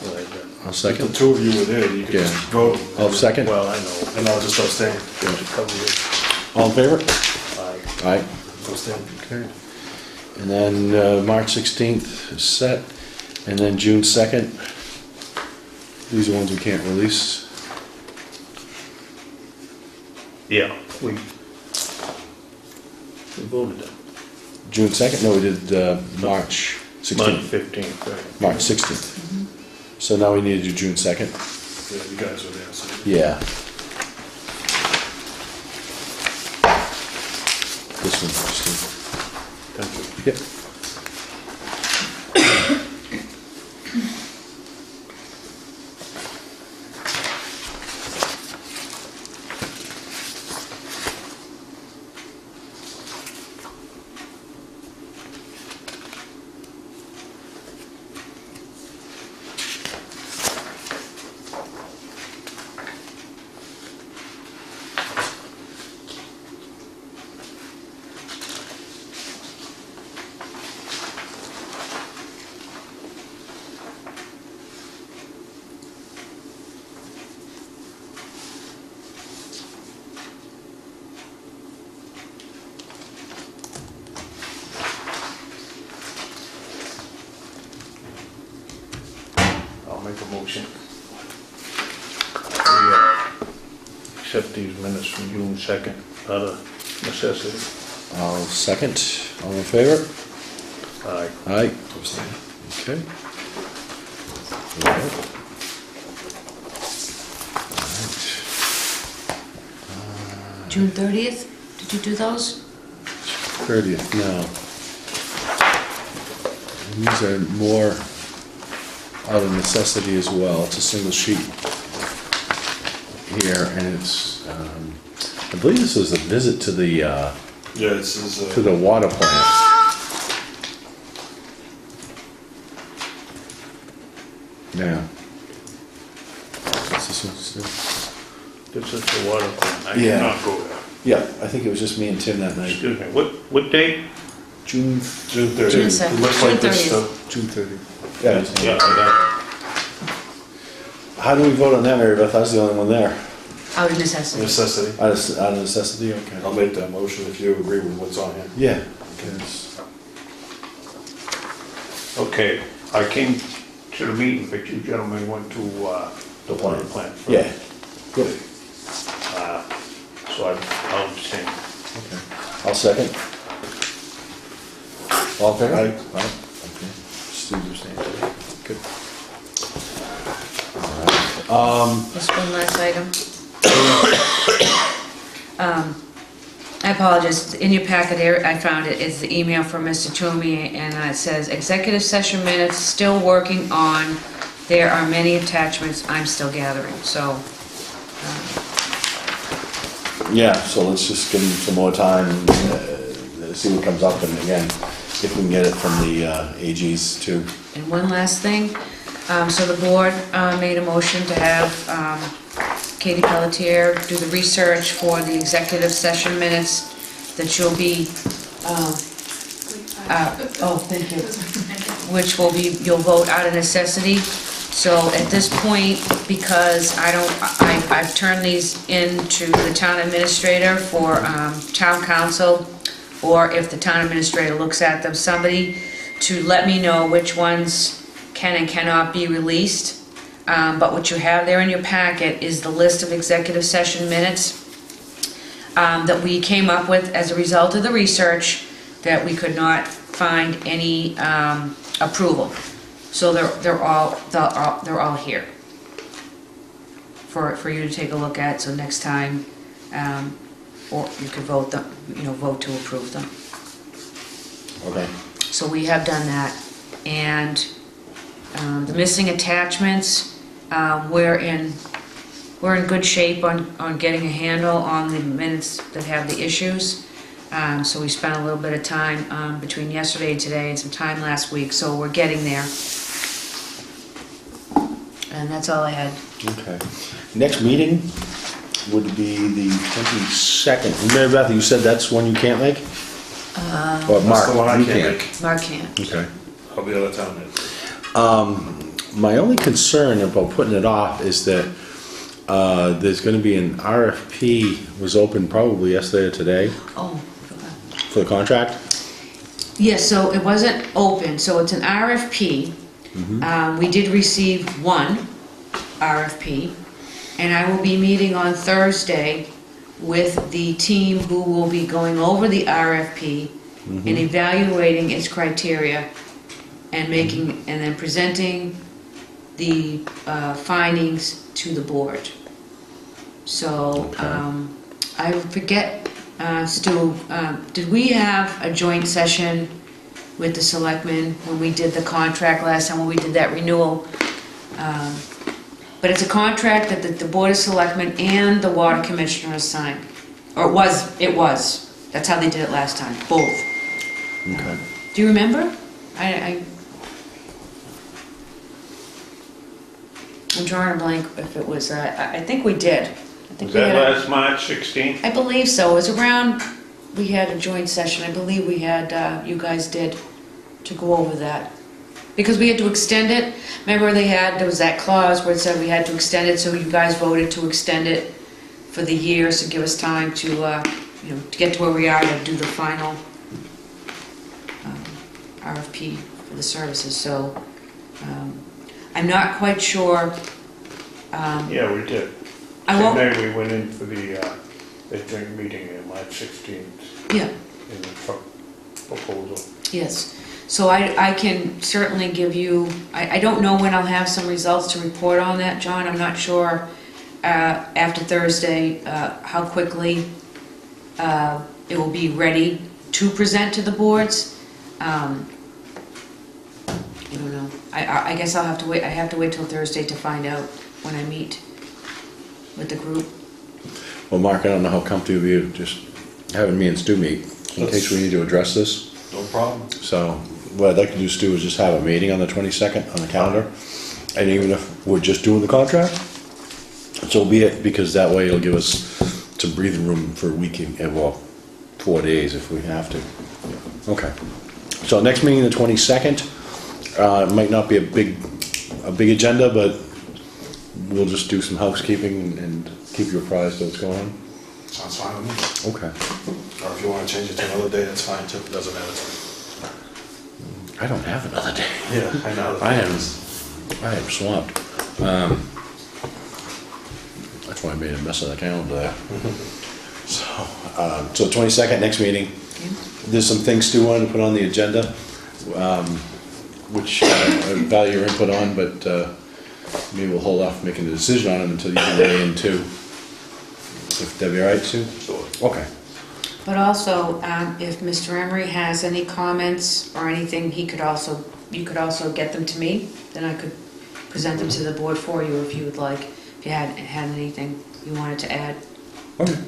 S3: Like that.
S1: I'll
S7: If
S1: second.
S7: the two of you were there, you could just
S1: Yeah.
S7: vote.
S1: I'll second.
S3: Well, I know.
S7: And I'll just abstain.
S3: Just a couple of,
S1: All in favor?
S3: aye.
S1: Aye.
S7: Abstain.
S1: Okay. And then March 16th is set, and then June 2nd. These are ones we can't release.
S3: Yeah, we voted them.
S1: June 2nd? No, we did March
S3: March
S1: 16th.
S3: 15th, right.
S1: March 16th. So now we need to do June 2nd?
S7: Yeah, you guys were there, so.
S1: Yeah. This one, Steve.
S7: Thank you.
S1: Yep.
S3: I'll make a motion. We accept these minutes from June 2nd, out of necessity.
S1: I'll second. All in favor?
S3: Aye.
S1: Aye. Okay. Alright.
S4: June 30th, did you do those?
S1: 30th, no. These are more out of necessity as well. It's a single sheet here, and it's, I believe this was a visit to the,
S7: Yeah, this is,
S1: to the water plant. Yeah. Is this one still?
S3: This is the water plant. I did
S1: Yeah.
S3: not go there.
S1: Yeah, I think it was just me and Tim that night.
S3: Excuse me, what date?
S1: June,
S7: June 30th.
S4: June 2nd.
S7: It looks like
S4: June
S7: this
S4: 30th.
S7: stuff.
S1: June 30th. Yeah. it's-
S3: Yeah, I got
S1: How do we vote on that, Mary Beth? I was the only one there.
S4: Out of necessity.
S7: Necessity.
S1: Out of necessity,
S7: I'll
S1: okay.
S7: make that motion if you agree with what's on here.
S1: Yeah.
S3: it. Okay, I came to the meeting, but you gentlemen went to, the water plant. first.
S1: Yeah. Good.
S3: So I'll abstain.
S1: Okay. I'll second. All in favor?
S7: Aye.
S1: Okay. Steve's abstaining. Good.
S4: Just one last item. I apologize, in your packet here, I found it, it's the email from Mr. Toomey, and it says, executive session minutes, still working on, there are many attachments I'm still gathering, so,
S1: Yeah, so let's just give him some more time, see what comes up, and again, if we can get it from the AGs too.
S4: and one last thing, so the board made a motion to have Katie Pelletier do the research for the executive session minutes that you'll be, thank you, which will be, you'll vote out of necessity. So at this point, because I've turned these into the town administrator for town council, or if the town administrator looks at them, somebody to let me know which ones can and cannot be released. But what you have there in your packet is the list of executive session minutes that we came up with as a result of the research, that we could not find any approval. So they're all here for you to take a look at, so next time, or you could vote them, vote to approve them.
S1: Okay.
S4: So we have done that, and the missing attachments, we're in good shape on getting a handle on the minutes that have the issues. So we spent a little bit of time between yesterday and today, and some time last week, so we're getting there. And that's all I had.
S1: Okay. Next meeting would be the 22nd. Mary Beth, you said that's one you can't make? Or
S7: That's
S1: Mark,
S7: the one I
S1: you
S7: can't
S1: can't.
S4: Mark can't.
S1: Okay.
S7: I'll be out of town then.
S1: My only concern about putting it off is that there's gonna be an RFP was open probably yesterday or today
S4: Oh, forgot.
S1: for the contract.
S4: Yes, so it wasn't open, so it's an RFP. We did receive one RFP, and I will be meeting on Thursday with the team who will be going over the RFP and evaluating its criteria and then presenting the findings to the board. So, I forget, Stu, did we have a joint session with the selectmen when we did the contract last time, when we did that renewal? But it's a contract that the Board of Selectmen and the Water Commissioners signed. Or it was. That's how they did it last time, both.
S1: Okay.
S4: Do you remember? I'm drawing a blank if it was, I think we did. I think
S3: Was
S4: we
S3: that
S4: had
S3: last March 16th?
S4: I believe so. It was around, we had a joint session. I believe we had, you guys did, to go over that. Because we had to extend it. Remember there was that clause where it said we had to extend it, so you guys voted to extend it for the year, so give us time to, to get to where we are to do the final RFP for the services. So, I'm not quite sure.
S3: Yeah, we did.
S4: I won't,
S3: Maybe we went in for the joint meeting on March 16th
S4: yeah.
S3: in the truck proposal.
S4: Yes, so I can certainly give you, I don't know when I'll have some results to report on that, John. I'm not sure after Thursday how quickly it will be ready to present to the boards. I don't know. I guess I'll have to wait, I have to wait till Thursday to find out when I meet with the group.
S1: Well, Mark, I don't know how comfortable you just having me and Stu meet in case we need to address this.
S7: No problem.
S1: So what I'd like to do, Stu, is just have a meeting on the 22nd on the calendar. And even if we're just doing the contract, so be it, because that way it'll give us some breathing room for a week, well, 4 days if we have to. Okay. So next meeting, the 22nd, might not be a big agenda, but we'll just do some housekeeping and keep you apprised of what's going on.
S7: Sounds fine with me.
S1: Okay.
S7: Or if you want to change it to another day, that's fine too. Doesn't matter to me.
S1: I don't have another day.
S7: Yeah, I know.
S1: I am swamped. That's why I made a mess of the calendar there. So 22nd, next meeting. There's some things Stu wanted to put on the agenda, which I value your input on, but maybe we'll hold off making a decision on them until you can weigh in too. If that'd be all right, Sue?
S7: Sure.
S1: Okay.
S4: But also, if Mr. Emery has any comments or anything, you could also get them to me, then I could present them to the board for you if you would like, if you had anything you wanted to add.
S1: Okay,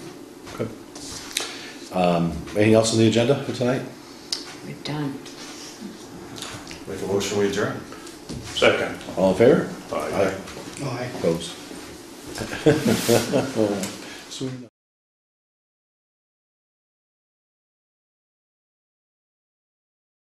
S1: good. Anything else on the agenda for tonight?
S4: We're done.
S7: Make a motion, we adjourn.
S3: Second.
S1: All in favor?
S3: Aye.
S1: Opposed? Soon enough.